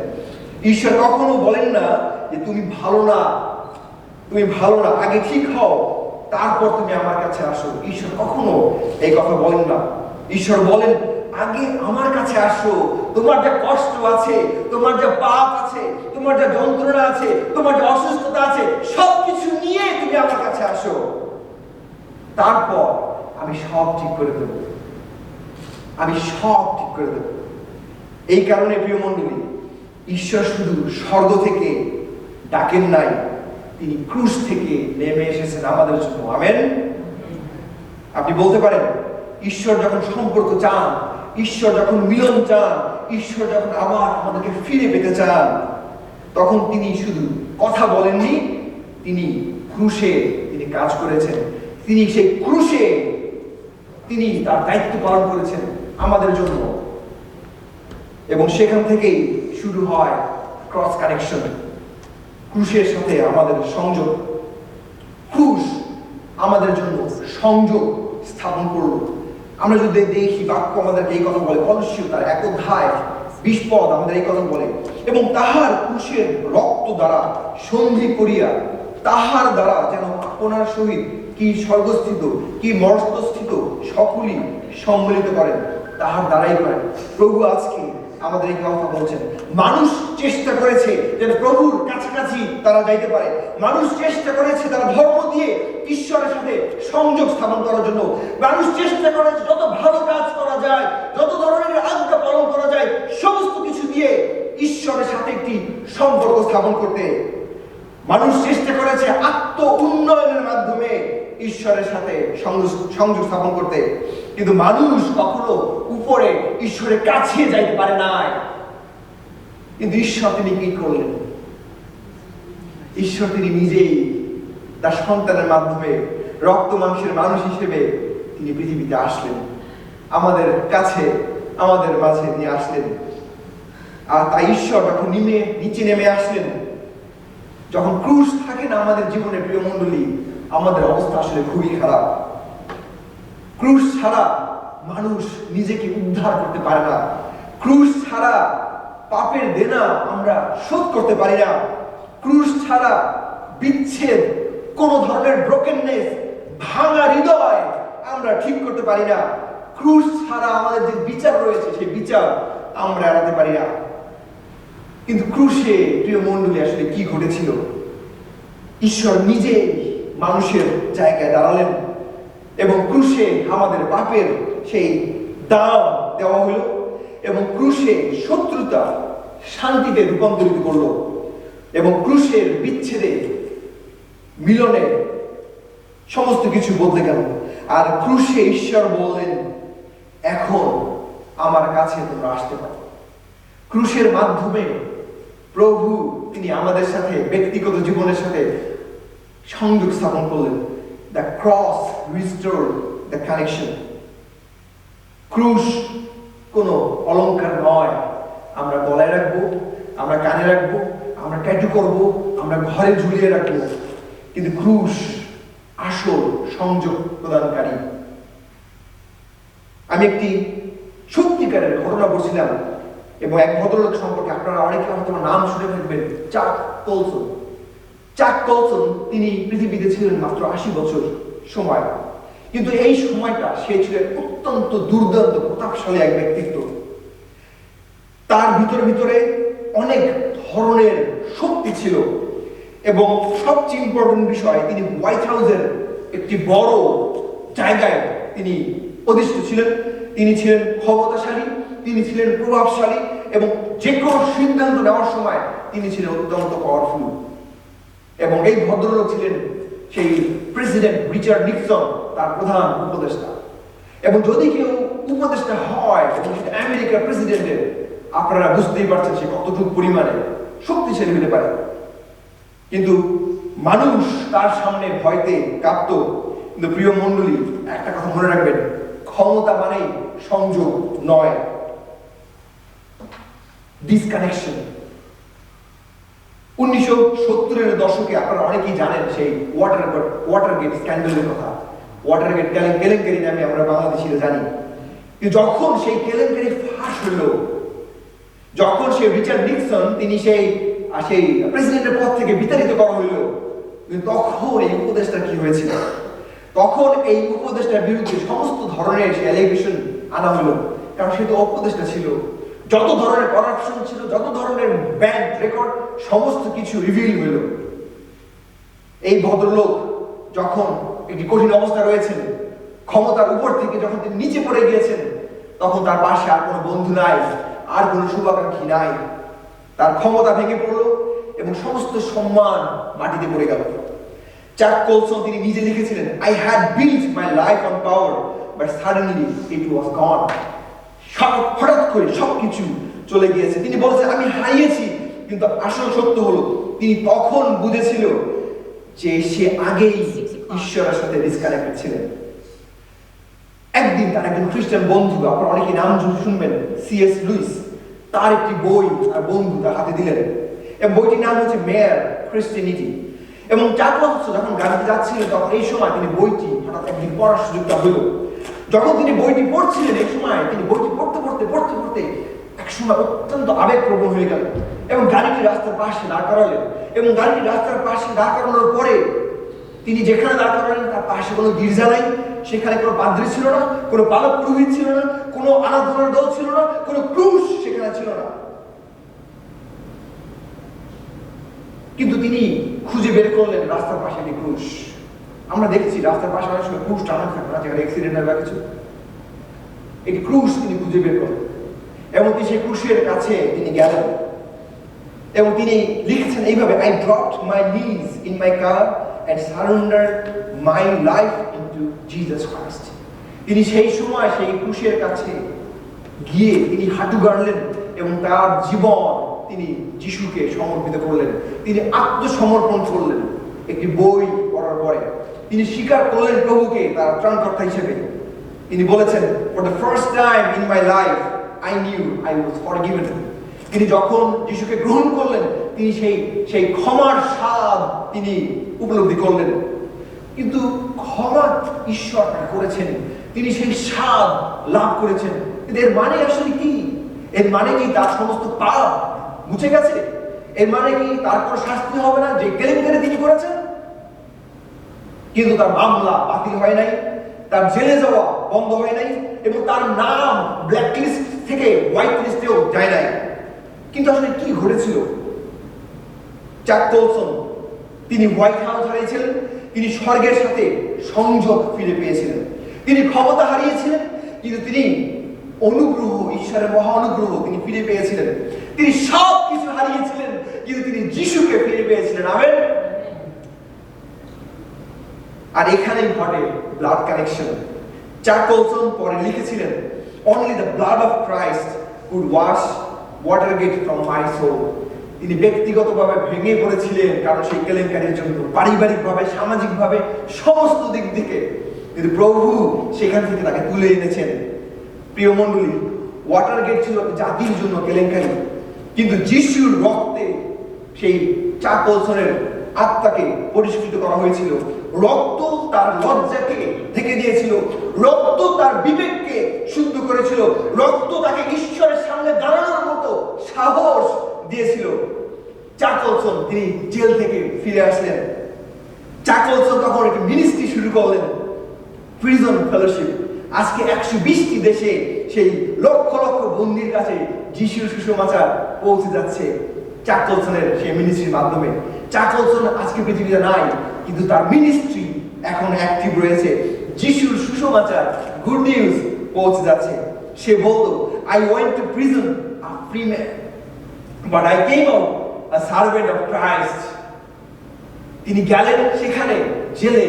ঈশ্বর কখনো বলেন না যে তুমি ভালো না, তুমি ভালো না, আগে ঠিক হও, তারপর তুমি আমার কাছে আসো। ঈশ্বর কখনো এই কথা বলেন না। ঈশ্বর বলেন আগে আমার কাছে আসো, তোমার যা কষ্ট আছে, তোমার যা পাপ আছে, তোমার যা যন্ত্রণা আছে, তোমার যা অসুস্থতা আছে, সবকিছু নিয়ে তুমি আমার কাছে আসো, তারপর আমি সব ঠিক করে দেব, আমি সব ঠিক করে দেব। এই কারণে প্রিয় মণ্ডলী, ঈশ্বর শুধু স্বর্গ থেকে ডাকেন নাই, তিনি ক্রুশ থেকে নেমে এসেছেন আমাদের জন্য। আমেন। আপনি বলতে পারেন ঈশ্বর যখন সম্পর্ক চান, ঈশ্বর যখন মিলন চান, ঈশ্বর যখন আবার আমাদেরকে ফিরে পেতে চান, তখন তিনি শুধু কথা বলেননি, তিনি ক্রুশে তিনি কাজ করেছেন। তিনি সেই ক্রুশে তিনি তার দায়িত্ব পালন করেছেন আমাদের জন্য, এবং সেখান থেকেই শুরু হয় ক্রস কানেকশন, ক্রুশের সাথে আমাদের সংযোগ। ক্রুশ আমাদের জন্য সংযোগ স্থাপন করলো। আমরা যদি দেখি বাক্য আমাদেরকে এই কথা বলে, কলসীয় তার 1 অধ্যায় 20 পদ আমাদের এই কথা বলে, এবং তাহার ক্রুশের রক্ত দ্বারা সন্ধি করিয়া তাহার দ্বারা যেন আপনার সহিত কি স্বর্গস্থিত কি মর্ত্যস্থিত সকলই সম্মিলিত করেন, তাহার দ্বারাই করেন। প্রভু আজকে আমাদের এই কথা বলছেন। মানুষ চেষ্টা করেছে যেন প্রভুর কাছাকাছি তারা যাইতে পারে, মানুষ চেষ্টা করেছে তারা ধর্ম দিয়ে ঈশ্বরের সাথে সংযোগ স্থাপন করার জন্য, মানুষ চেষ্টা করেছে যত ভালো কাজ করা যায়, যত ধরনের আজ্ঞা পালন করা যায়, সমস্ত কিছু দিয়ে ঈশ্বরের সাথে একটি সম্পর্ক স্থাপন করতে। মানুষ চেষ্টা করেছে আত্ম উন্নয়নের মাধ্যমে ঈশ্বরের সাথে সংযোগ স্থাপন করতে, কিন্তু মানুষ কখনো উপরে ঈশ্বরের কাছে যাইতে পারে নাই। কিন্তু ঈশ্বর তিনি কি করলেন? ঈশ্বর তিনি নিজেই তার সন্তানের মাধ্যমে রক্ত মাংসের মানুষ হিসেবে তিনি পৃথিবীতে আসলেন, আমাদের কাছে, আমাদের মাঝে নিয়ে আসলেন। আর তাই ঈশ্বর যখন নিচে নেমে আসলেন, যখন ক্রুশ থাকে না আমাদের জীবনে প্রিয় মণ্ডলী, আমাদের অবস্থা আসলে খুবই খারাপ। ক্রুশ ছাড়া মানুষ নিজেকে উদ্ধার করতে পারে না, ক্রুশ ছাড়া পাপের দেনা আমরা শোধ করতে পারি না, ক্রুশ ছাড়া বিচ্ছেদ, কোন ধরনের ব্রোকেননেস, ভাঙা হৃদয় আমরা ঠিক করতে পারি না, ক্রুশ ছাড়া আমাদের যে বিচার রয়েছে সেই বিচার আমরা এড়াতে পারি না। কিন্তু ক্রুশে প্রিয় মণ্ডলী আসলে কি ঘটেছিল? ঈশ্বর নিজে মানুষের জায়গায় দাঁড়ালেন এবং ক্রুশে আমাদের পাপের সেই দাম দেওয়া হলো, এবং ক্রুশে শত্রুতা শান্তিতে রূপান্তরিত করলো, এবং ক্রুশের বিচ্ছেদে মিলনে সমস্ত কিছু বদলে গেল। আর ক্রুশে ঈশ্বর বললেন, এখন আমার কাছে তোমরা আসতে পারো। ক্রুশের মাধ্যমে প্রভু তিনি আমাদের সাথে ব্যক্তিগত জীবনের সাথে সংযোগ স্থাপন করলেন। The cross restored the connection. ক্রুশ কোনো অলংকার নয়, আমরা গলায় রাখবো, আমরা কানে রাখবো, আমরা ট্যাটু করবো, আমরা ঘরে ঝুলিয়ে রাখবো, কিন্তু ক্রুশ আসল সংযোগ প্রদানকারী। আমি একটি সত্যিকারের ঘটনা বলছিলাম, এবং এক ভদ্রলোক সম্পর্কে আপনারা অনেকে হয়তো নাম শুনে থাকবেন, চাক কলসন। চাক কলসন তিনি পৃথিবীতে ছিলেন মাত্র 80 বছর সময়, কিন্তু এই সময়টা সে ছিলেন অত্যন্ত দুর্দান্ত প্রতাপশালী এক ব্যক্তিত্ব। তার ভিতরে অনেক ধরনের শক্তি ছিল এবং সবচেয়ে ইম্পর্টেন্ট বিষয়, তিনি হোয়াইট হাউসের একটি বড় জায়গায় তিনি অধিষ্ঠিত ছিলেন। তিনি ছিলেন ক্ষমতাশালী, তিনি ছিলেন প্রভাবশালী এবং যে কোনো সিদ্ধান্ত নেওয়ার সময় তিনি ছিলেন অত্যন্ত পাওয়ারফুল। এবং এই ভদ্রলোক ছিলেন সেই প্রেসিডেন্ট রিচার্ড নিক্সন, তার প্রধান উপদেষ্টা। এবং যদি কেউ উপদেষ্টা হয় এবং সেটা আমেরিকার প্রেসিডেন্টের, আপনারা বুঝতেই পারছেন সে কতটুকু পরিমাণে শক্তিশালী হতে পারে। কিন্তু মানুষ তার সামনে ভয়তে কাঁপত। কিন্তু প্রিয় মণ্ডলী, একটা কথা মনে রাখবেন, ক্ষমতা মানেই সংযোগ নয়, ডিসকানেকশন। 1970-এর দশকে আপনারা অনেকেই জানেন সেই ওয়াটারগেট স্ক্যান্ডালের কথা। ওয়াটারগেট কেলেঙ্কারি নামে আমরা বাংলাদেশিরা জানি। কিন্তু যখন সেই কেলেঙ্কারি ফাঁস হলো, যখন সেই রিচার্ড নিক্সন তিনি সেই প্রেসিডেন্টের পদ থেকে বিতাড়িত করা হইল, তখন এই উপদেষ্টা কি হয়েছিল? তখন এই উপদেষ্টার বিরুদ্ধে সমস্ত ধরনের সেই অ্যালিগেশন আনা হলো, কারণ সে তো উপদেষ্টা ছিল। যত ধরনের করাপশন ছিল, যত ধরনের ব্যাংক রেকর্ড, সমস্ত কিছু রিভিল হইল। এই ভদ্রলোক যখন একটি কঠিন অবস্থা রয়েছেন, ক্ষমতার উপর থেকে যখন তিনি নিচে পড়ে গিয়েছেন, তখন তার পাশে আর কোনো বন্ধু নাই, আর কোনো শুভাকাঙ্ক্ষী নাই। তার ক্ষমতা ভেঙে পড়লো এবং সমস্ত সম্মান মাটিতে পড়ে গেল। চ্যাক কোলসন তিনি নিজে লিখেছিলেন, I had built my life on power, but suddenly it was gone. হঠাৎ করে সবকিছু চলে গিয়েছে। তিনি বলেছেন, আমি হারিয়েছি। কিন্তু আসল সত্য হলো, তিনি তখন বুঝেছিল যে সে আগেই ঈশ্বরের সাথে ডিসকানেক্টেড ছিলেন। একদিন তার একজন খ্রিস্টান বন্ধু, আপনারা অনেকে নাম শুনবেন, C.S. লুইস, তার একটি বই তার বন্ধু তার হাতে দিলেন এবং বইটির নাম হচ্ছে মেয়ার ক্রিশ্চিয়ানিটি। এবং চ্যাক কোলসন যখন গাড়িতে যাচ্ছিলেন, তখন এই সময় তিনি বইটি হঠাৎ একদিন পড়ার সুযোগটা হইল। যখন তিনি বইটি পড়ছিলেন, এই সময় তিনি বইটি পড়তে এক সময় অত্যন্ত আবেগপ্রবণ হয়ে গেল এবং গাড়িটি রাস্তার পাশে দাঁড় করালেন। এবং গাড়িটি রাস্তার পাশে দাঁড় করানোর পরে তিনি যেখানে দাঁড় করালেন তার পাশে কোনো গির্জা নাই, সেখানে কোনো পাদ্রী ছিল না, কোনো পালক পুরোহিত ছিল না, কোনো আরাধনার দল ছিল না, কোনো ক্রুশ সেখানে ছিল না। কিন্তু তিনি খুঁজে বের করলেন রাস্তার পাশে একটি ক্রুশ। আমরা দেখছি রাস্তার পাশে অনেক সময় ক্রুশ টানা থাকে না, যেখানে অ্যাক্সিডেন্ট হয় বা কিছু। একটি ক্রুশ তিনি খুঁজে বের করলেন এবং তিনি সেই ক্রুশের কাছে তিনি গেলেন এবং তিনি লিখেছেন এইভাবে, I dropped my knees in my car and surrendered my life into Jesus Christ. তিনি সেই সময় সেই ক্রুশের কাছে গিয়ে তিনি হাঁটু গাড়লেন এবং তার জীবন তিনি যিশুকে সমর্পিত করলেন। তিনি আত্মসমর্পণ করলেন। একটি বই পড়ার পরে তিনি স্বীকার করলেন প্রভুকে তার ত্রাণকর্তা হিসেবে। তিনি বলেছেন, for the first time in my life I knew I was forgiven. তিনি যখন যিশুকে গ্রহণ করলেন, তিনি সেই ক্ষমার স্বাদ তিনি উপলব্ধি করলেন। কিন্তু ক্ষমা ঈশ্বর করেছেন, তিনি সেই স্বাদ লাভ করেছেন। কিন্তু এর মানে আসলে কি? এর মানে কি তার সমস্ত পাপ মুছে গেছে? এর মানে কি তার কোনো শাস্তি হবে না যে কেলেঙ্কারি তিনি করেছেন? কিন্তু তার মামলা বাতিল হয় নাই, তার জেলে যাওয়া বন্ধ হয় নাই এবং তার নাম ব্ল্যাক লিস্ট থেকে হোয়াইট লিস্টেও যায় নাই। কিন্তু আসলে কি ঘটেছিল? চ্যাক কোলসন তিনি হোয়াইট হাউস হারিয়েছিলেন, তিনি স্বর্গের সাথে সংযোগ ফিরে পেয়েছিলেন। তিনি ক্ষমতা হারিয়েছিলেন, কিন্তু তিনি অনুগ্রহ, ঈশ্বরের মহা অনুগ্রহ তিনি ফিরে পেয়েছিলেন। তিনি সব কিছু হারিয়েছিলেন, কিন্তু তিনি যিশুকে ফিরে পেয়েছিলেন। আমেন। আর এখানেই ঘটে ব্লাড কানেকশন। চ্যাক কোলসন পরে লিখেছিলেন, only the blood of Christ could wash Watergate from my soul. তিনি ব্যক্তিগতভাবে ভেঙে পড়েছিলেন কারণ সেই কেলেঙ্কারির জন্য, পারিবারিকভাবে, সামাজিকভাবে, সমস্ত দিক থেকে। কিন্তু প্রভু সেখান থেকে তাকে তুলে এনেছেন। প্রিয় মণ্ডলী, ওয়াটারগেট ছিল জাতির জন্য কেলেঙ্কারি, কিন্তু যিশুর রক্তে সেই চ্যাক কোলসনের আত্মাকে পরিষ্কৃত করা হয়েছিল। রক্ত তার লজ্জাকে ঢেকে দিয়েছিল, রক্ত তার বিবেককে শুদ্ধ করেছিল, রক্ত তাকে ঈশ্বরের সামনে দাঁড়ানোর মতো সাহস দিয়েছিল। চ্যাক কোলসন তিনি জেল থেকে ফিরে আসলেন। চ্যাক কোলসন তখন একটি মিনিস্ট্রি শুরু করলেন, প্রিজন ফেলোশিপ। আজকে 120টি দেশে সেই লক্ষ লক্ষ বন্দির কাছে যিশুর সুসমাচার পৌঁছে যাচ্ছে চাকলসনের সেই মিনিস্ট্রির মাধ্যমে। চাকলসন আজকে পৃথিবীতে নাই, কিন্তু তার মিনিস্ট্রি এখন অ্যাক্টিভ রয়েছে। যিশুর সুসমাচার, গুড নিউজ পৌঁছে যাচ্ছে। সে বলতো, I went to prison a free man, but I came out a servant of Christ. তিনি গেলেন সেখানে জেলে,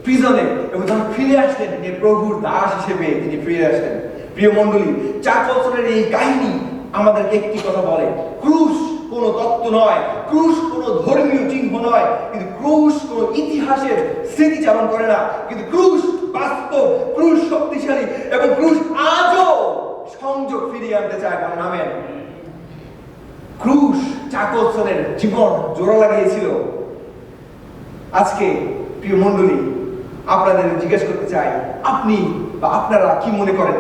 প্রিজনে, এবং তখন ফিরে আসলেন প্রভুর দাস হিসেবে তিনি ফিরে আসলেন। প্রিয় মণ্ডলী, চাকলসনের এই কাহিনী আমাদেরকে একটি কথা বলে, ক্রুশ কোনো তত্ত্ব নয়, ক্রুশ কোনো ধর্মীয় চিহ্ন নয়, কিন্তু ক্রুশ কোনো ইতিহাসের স্মৃতিচারণ করে না, কিন্তু ক্রুশ বাস্তব, ক্রুশ শক্তিশালী, এবং ক্রুশ আজও সংযোগ ফিরিয়ে আনতে চায়। বলেন আমেন। ক্রুশ চাকলসনের জীবন জোড়া লাগিয়েছিল। আজকে প্রিয় মণ্ডলী, আপনাদের জিজ্ঞেস করতে চাই, আপনি বা আপনারা কি মনে করেন,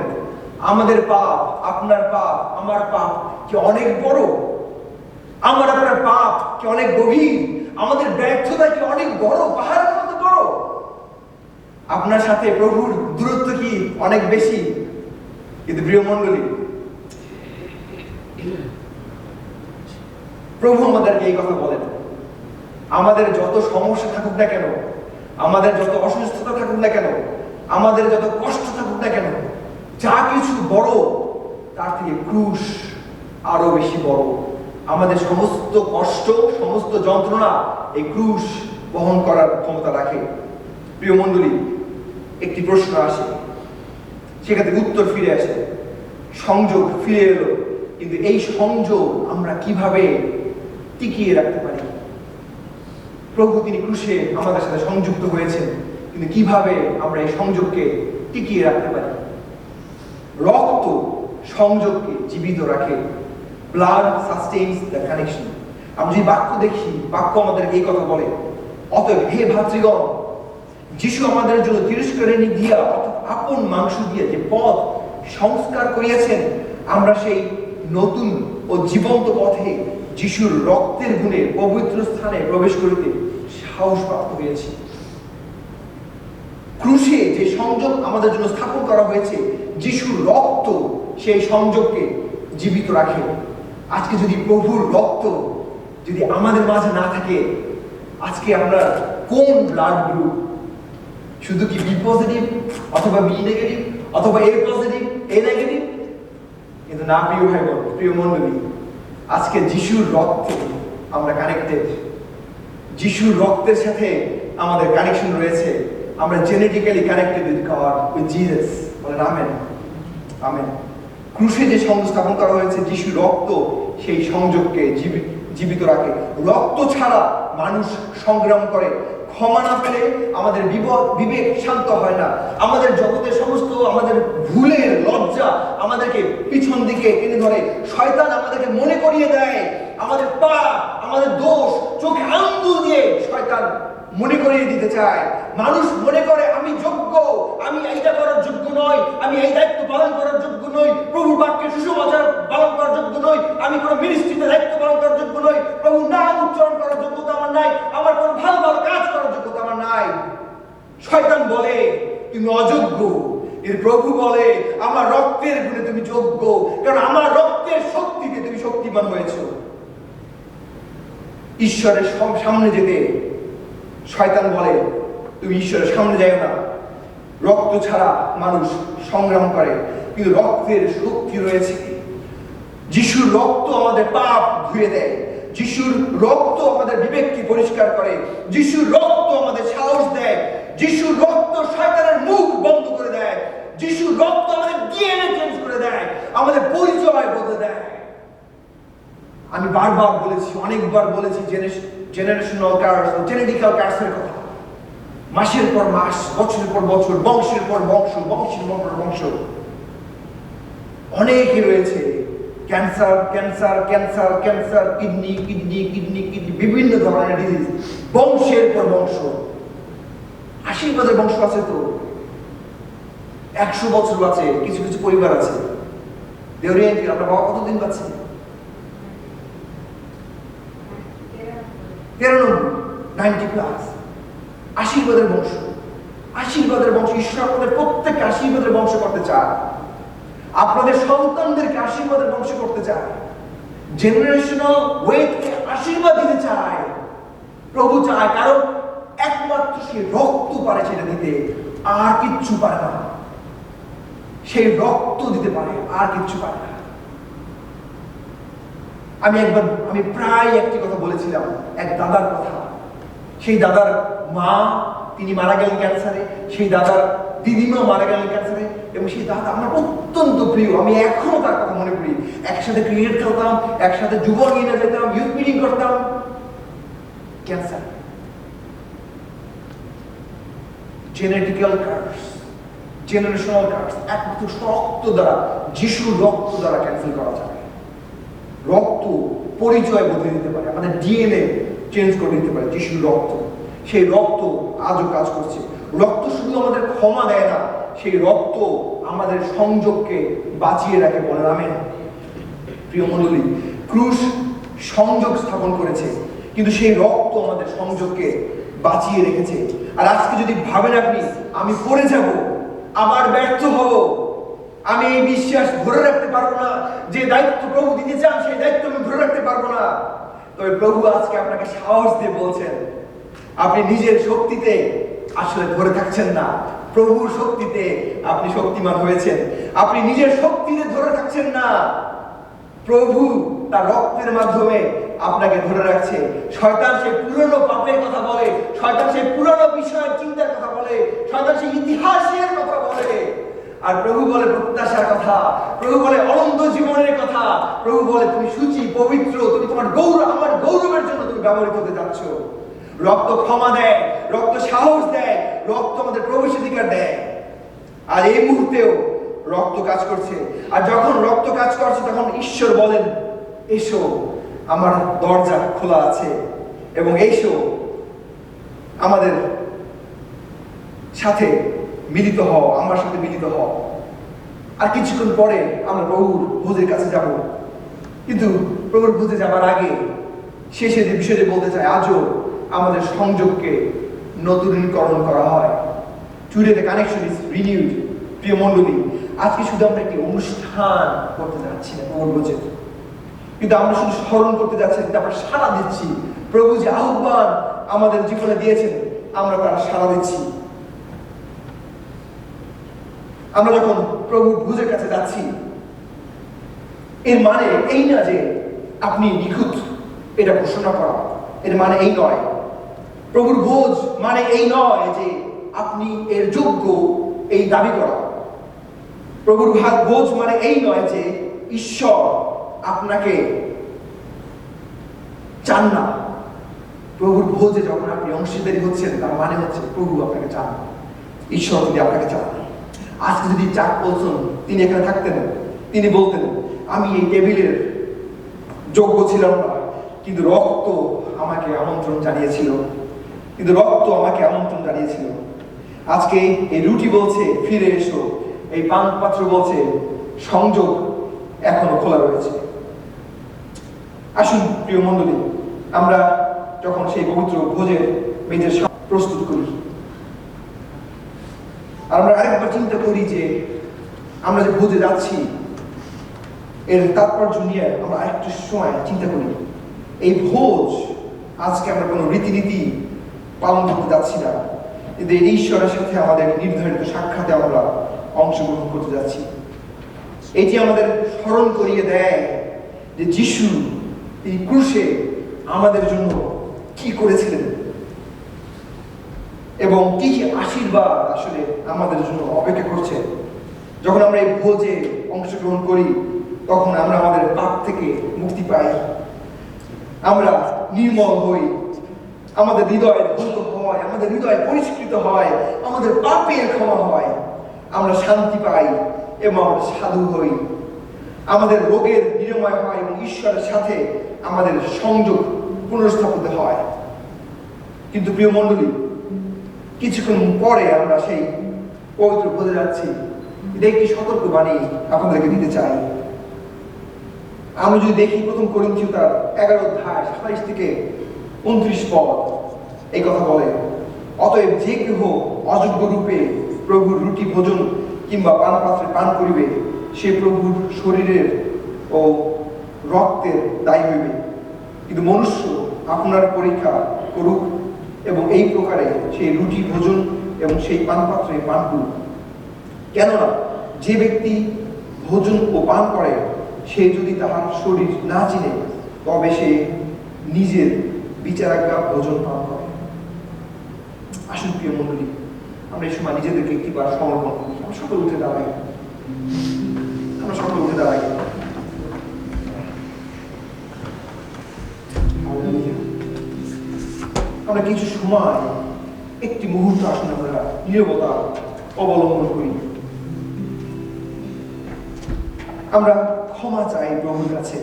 আমাদের পাপ, আপনার পাপ, আমার পাপ কি অনেক বড়? আমার আপনার পাপ কি অনেক গভীর? আমাদের ব্যর্থতা কি অনেক বড়, পাহাড়ের মতো বড়? আপনার সাথে প্রভুর দূরত্ব কি অনেক বেশি? কিন্তু প্রিয় মণ্ডলী, প্রভু আমাদেরকে এই কথা বলেন, আমাদের যত সমস্যা থাকুক না কেন, আমাদের যত অসুস্থতা থাকুক না কেন, আমাদের যত কষ্ট থাকুক না কেন, যা কিছু বড় তার থেকে ক্রুশ আরো বেশি বড়। আমাদের সমস্ত কষ্ট, সমস্ত যন্ত্রণা এই ক্রুশ বহন করার ক্ষমতা রাখে। প্রিয় মণ্ডলী, একটি প্রশ্ন আসে, সেখান থেকে উত্তর ফিরে আসে, সংযোগ ফিরে এলো, কিন্তু এই সংযোগ আমরা কিভাবে টিকিয়ে রাখতে পারি? প্রভু তিনি ক্রুশে আমাদের সাথে সংযুক্ত হয়েছেন, কিন্তু কিভাবে আমরা এই সংযোগকে টিকিয়ে রাখতে পারি? রক্ত সংযোগকে জীবিত রাখে। Blood sustains the connection. আমরা যদি বাক্য দেখি, বাক্য আমাদের এই কথা বলে, অতএব হে ভাতৃগণ, যিশু আমাদের জন্য তিরস্কারিণী দিয়া আপন মাংস দিয়ে যে পথ সংস্কার করিয়াছেন, আমরা সেই নতুন ও জীবন্ত পথে যিশুর রক্তের গুণে পবিত্র স্থানে প্রবেশ করিতে সাহস প্রাপ্ত হয়েছি। ক্রুশে যে সংযোগ আমাদের জন্য স্থাপন করা হয়েছে, যিশুর রক্ত সেই সংযোগকে জীবিত রাখে। আজকে যদি প্রভুর রক্ত যদি আমাদের মাঝে না থাকে, আজকে আমরা কোন ব্লাড গ্রুপ? শুধু কি বি পজিটিভ, অথবা বি নেগেটিভ, অথবা এ পজিটিভ, এ নেগেটিভ? কিন্তু না প্রিয় ভাই বোন, প্রিয় মণ্ডলী, আজকে যিশুর রক্তে আমরা কানেক্টেড। যিশুর রক্তের সাথে আমাদের কানেকশন রয়েছে। আমরা genetically connected with god, with Jesus. বলেন আমেন। আমেন। ক্রুশে যে সংযোগ স্থাপন করা হয়েছে, যিশুর রক্ত সেই সংযোগকে জীবিত রাখে। রক্ত ছাড়া মানুষ সংগ্রাম করে, ক্ষমা না পেলে আমাদের বিবেক শান্ত হয় না। আমাদের জগতের সমস্ত আমাদের ভুলের লজ্জা আমাদেরকে পিছন দিকে টেনে ধরে। শয়তান আমাদেরকে মনে করিয়ে দেয় আমাদের পাপ, আমাদের দোষ, চোখে আঙ্গুল দিয়ে শয়তান মনে করিয়ে দিতে চায়। মানুষ মনে করে আমি যোগ্য, আমি এইটা করার যোগ্য নই, আমি এই দায়িত্ব পালন করার যোগ্য নই, প্রভুর বাক্যের সুসমাচার পালন করার যোগ্য নই, আমি কোনো মিনিস্ট্রিতে দায়িত্ব পালন করার যোগ্য নই, প্রভুর নাম উচ্চারণ করার যোগ্যতা আমার নাই, আমার কোনো ভালো ভালো কাজ করার যোগ্যতা আমার নাই। শয়তান বলে তুমি অযোগ্য, এর প্রভু বলে আমার রক্তের গুণে তুমি যোগ্য, কারণ আমার রক্তের শক্তিতে তুমি শক্তিমান হয়েছ। ঈশ্বরের সামনে যেতে শয়তান বলে তুমি ঈশ্বরের সামনে যাও না। রক্ত ছাড়া মানুষ সংগ্রাম করে, কিন্তু রক্তের শক্তি রয়েছে। যিশুর রক্ত আমাদের পাপ ধুয়ে দেয়, যিশুর রক্ত আমাদের বিবেককে পরিষ্কার করে, যিশুর রক্ত আমাদের সাহস দেয়, যিশুর রক্ত শয়তানের মুখ বন্ধ করে দেয়, যিশুর রক্ত আমাদের ডিএনএ চেঞ্জ করে দেয়, আমাদের পরিচয় বদলে দেয়। আমি বারবার বলেছি, অনেকবার বলেছি জেনারেশনাল কার্স, জেনেটিক্যাল কার্সের কথা। মাসের পর মাস, বছরের পর বছর, বংশের পর বংশ, বংশের পর বংশ, অনেকে রয়েছে cancer, cancer, cancer, cancer, kidney, kidney, kidney, kidney, বিভিন্ন ধরনের ডিজিজ, বংশের পর বংশ। আশীর্বাদের বংশ আছে তো 100 বছর বাঁচে, কিছু কিছু পরিবার আছে। দেউরিয়ান্টি আপনার বাবা কতদিন বাঁচে? 93, 90+। আশীর্বাদের বংশ, আশীর্বাদের বংশ, ঈশ্বর আপনাদের প্রত্যেককে আশীর্বাদের বংশ করতে চায়, আপনাদের সন্তানদেরকে আশীর্বাদের বংশ করতে চায়, জেনারেশনাল ওয়েটকে আশীর্বাদ দিতে চায়। প্রভু চায়, কারণ একমাত্র সে রক্ত পারে সেটা দিতে, আর কিচ্ছু পারে না। সেই রক্ত দিতে পারে, আর কিচ্ছু পারে না। আমি প্রায় একটি কথা বলেছিলাম, এক দাদার কথা। সেই দাদার মা, তিনি মারা গেলেন ক্যান্সারে, সেই দাদার দিদিমা মারা গেলেন ক্যান্সারে, এবং সেই দাদা আমার অত্যন্ত প্রিয়। আমি এখনো তার কথা মনে করি। একসাথে ক্রিকেট খেলতাম, একসাথে যুব নিয়ে যেতাম, ইউথ মিটিং করতাম। Cancer, genetical curse, generational curse, একমাত্র রক্ত দ্বারা, যিশুর রক্ত দ্বারা ক্যান্সেল করা যায়। রক্ত পরিচয় বদলে দিতে পারে, আমাদের ডিএনএ চেঞ্জ করে দিতে পারে যিশুর রক্ত। সেই রক্ত আজও কাজ করছে। রক্ত শুধু আমাদের ক্ষমা দেয় না, সেই রক্ত আমাদের সংযোগকে বাঁচিয়ে রাখে। বলেন আমেন। প্রিয় মণ্ডলী, ক্রুশ সংযোগ স্থাপন করেছে, কিন্তু সেই রক্ত আমাদের সংযোগকে বাঁচিয়ে রেখেছে। আর আজকে যদি ভাবেন আপনি, আমি পড়ে যাব, আবার ব্যর্থ হব, আমি এই বিশ্বাস ধরে রাখতে পারবো না, যে দায়িত্ব প্রভু দিতে চান সেই দায়িত্ব আমি ধরে রাখতে পারবো না, তবে প্রভু আজকে আপনাকে সাহস দিয়ে বলছেন, আপনি নিজের শক্তিতে আসলে ধরে থাকছেন না, প্রভুর শক্তিতে আপনি শক্তিমান হয়েছেন। আপনি নিজের শক্তিতে ধরে থাকছেন না, প্রভু তার রক্তের মাধ্যমে আপনাকে ধরে রাখছে। শয়তান সেই পুরনো পাপের কথা বলে, শয়তান সেই পুরনো বিষয়ের চিন্তার কথা বলে, শয়তান সেই ইতিহাসের কথা বলে, আর প্রভু বলে প্রত্যাশার কথা, প্রভু বলে অনন্ত জীবনের কথা, প্রভু বলে তুমি সূচি, পবিত্র, তুমি তোমার গৌরব, আমার গৌরবের জন্য তুমি ব্যবহৃত হতে যাচ্ছ। রক্ত ক্ষমা দেয়, রক্ত সাহস দেয়, রক্ত আমাদের প্রবেশাধিকার দেয়। আর এই মুহূর্তেও রক্ত কাজ করছে। আর যখন রক্ত কাজ করছে, তখন ঈশ্বর বলেন, এসো, আমার দরজা খোলা আছে, এবং এসো আমাদের সাথে মিলিত হও, আমার সাথে মিলিত হও। আর কিছুক্ষণ পরে আমরা প্রভুর ভোজের কাছে যাব। কিন্তু প্রভুর ভোজে যাবার আগে শেষে যে বিষয়টি বলতে চাই, আজও আমাদের সংযোগকে নতুনীকরণ করা হয়। Today the connection is renewed. প্রিয় মণ্ডলী, আজকে শুধু আমরা একটি অনুষ্ঠান করতে যাচ্ছি না প্রভুর ভোজে, কিন্তু আমরা শুধু স্মরণ করতে যাচ্ছি, কিন্তু আমরা সাড়া দিচ্ছি। প্রভু যে আহ্বান আমাদের জীবনে দিয়েছেন, আমরা তার সাড়া দিচ্ছি। আমরা যখন প্রভুর ভোজের কাছে যাচ্ছি, এর মানে এই না যে আপনি নিখুঁত এটা ঘোষণা করা, এর মানে এই নয়। প্রভুর ভোজ মানে এই নয় যে আপনি এর যোগ্য এই দাবি করা। প্রভুর ভোজ মানে এই নয় যে ঈশ্বর আপনাকে চান না। প্রভুর ভোজে যখন আপনি অংশীদারি হচ্ছেন, তার মানে হচ্ছে প্রভু আপনাকে চান, ঈশ্বর যদি আপনাকে চান। আজকে যদি চাক বলছেন, তিনি এখানে থাকতেন, তিনি বলতেন, আমি এই টেবিলের যোগ্য ছিলাম না, কিন্তু রক্ত আমাকে আমন্ত্রণ জানিয়েছিল, কিন্তু রক্ত আমাকে আমন্ত্রণ জানিয়েছিল। আজকে এই রুটি বলছে ফিরে এসো, এই পান পাত্র বলছে সংযোগ এখনো খোলা রয়েছে। আসুন প্রিয় মণ্ডলী, আমরা যখন সেই পবিত্র ভোজের মেজের প্রস্তুত করি, আর আমরা আরেকবার চিন্তা করি যে আমরা যে ভোজে যাচ্ছি, এর তাৎপর্য নিয়ে আমরা আরেকটু সময় চিন্তা করি। এই ভোজ আজকে আমরা কোনো রীতিনীতি পালন করতে যাচ্ছি না, কিন্তু এই ঈশ্বরের সাথে আমাদের নির্ধারিত সাক্ষাতে আমরা অংশগ্রহণ করতে যাচ্ছি। এটি আমাদের স্মরণ করিয়ে দেয় যে যিশু এই ক্রুশে আমাদের জন্য কি করেছিলেন, এবং কি কি আশীর্বাদ আসলে আমাদের জন্য অপেক্ষা করছে। যখন আমরা এই ভোজে অংশগ্রহণ করি, তখন আমরা আমাদের পাপ থেকে মুক্তি পাই, আমরা নির্মল হই, আমাদের হৃদয় ধৌত হয়, আমাদের হৃদয় পরিষ্কৃত হয়, আমাদের পাপের ক্ষমা হয়, আমরা শান্তি পাই এবং আমরা সাধু হই, আমাদের রোগের নিরাময় হয়, এবং ঈশ্বরের সাথে আমাদের সংযোগ পুনর্স্থাপিত হয়। কিন্তু প্রিয় মণ্ডলী, কিছুক্ষণ পরে আমরা সেই পবিত্র ভোজে যাচ্ছি। এটা একটি সতর্কবাণী আপনাদেরকে দিতে চাই। আমরা যদি দেখি প্রথম করিন্থীয় তার 11 অধ্যায় 27 থেকে 29 পদ, এই কথা বলে, অতএব যে কেহ অযোগ্য রূপে প্রভুর রুটি ভোজন কিংবা পান পাত্রে পান করিবে, সে প্রভুর শরীরের ও রক্তের দায়ী হইবে। কিন্তু মনুষ্য আপনার পরীক্ষা করুক এবং এই প্রকারে সেই রুটি ভোজন এবং সেই পান পাত্রে পান করুক। কেননা যে ব্যক্তি ভোজন ও পান করে, সে যদি তাহার শরীর না চিনে, তবে সে নিজের বিচারাজ্ঞা ভোজন পান করে। আসুন প্রিয় মণ্ডলী, আমরা এই সময় নিজেদেরকে একটিবার সমর্পণ করি। আমরা সকলে উঠে দাঁড়াই, আমরা সকলে উঠে দাঁড়াই। আমরা কিছু সময় একটি মুহূর্ত আসুন আমরা নীরবতা অবলম্বন করি। আমরা ক্ষমা চাই প্রভুর কাছে।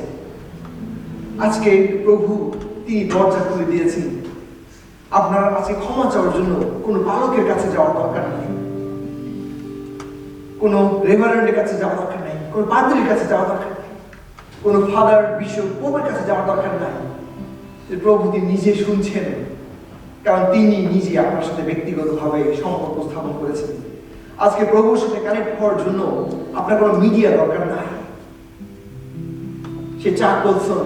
আজকে প্রভু তিনি দরজা খুলে দিয়েছেন। আপনার আজকে ক্ষমা চাওয়ার জন্য কোনো বালকের কাছে যাওয়ার দরকার নেই, কোনো রেভারেন্ডের কাছে যাওয়ার দরকার নেই, কোনো পাদ্রীর কাছে যাওয়ার দরকার নেই, কোনো ফাদার বিশপ পোপের কাছে যাওয়ার দরকার নাই। প্রভু তিনি নিজে শুনছেন, কারণ তিনি নিজে আপনার সাথে ব্যক্তিগতভাবে সম্পর্ক স্থাপন করেছেন। আজকে প্রভুর সাথে কানেক্ট হওয়ার জন্য আপনার কোনো মিডিয়া দরকার নাই। সে চাক বলছেন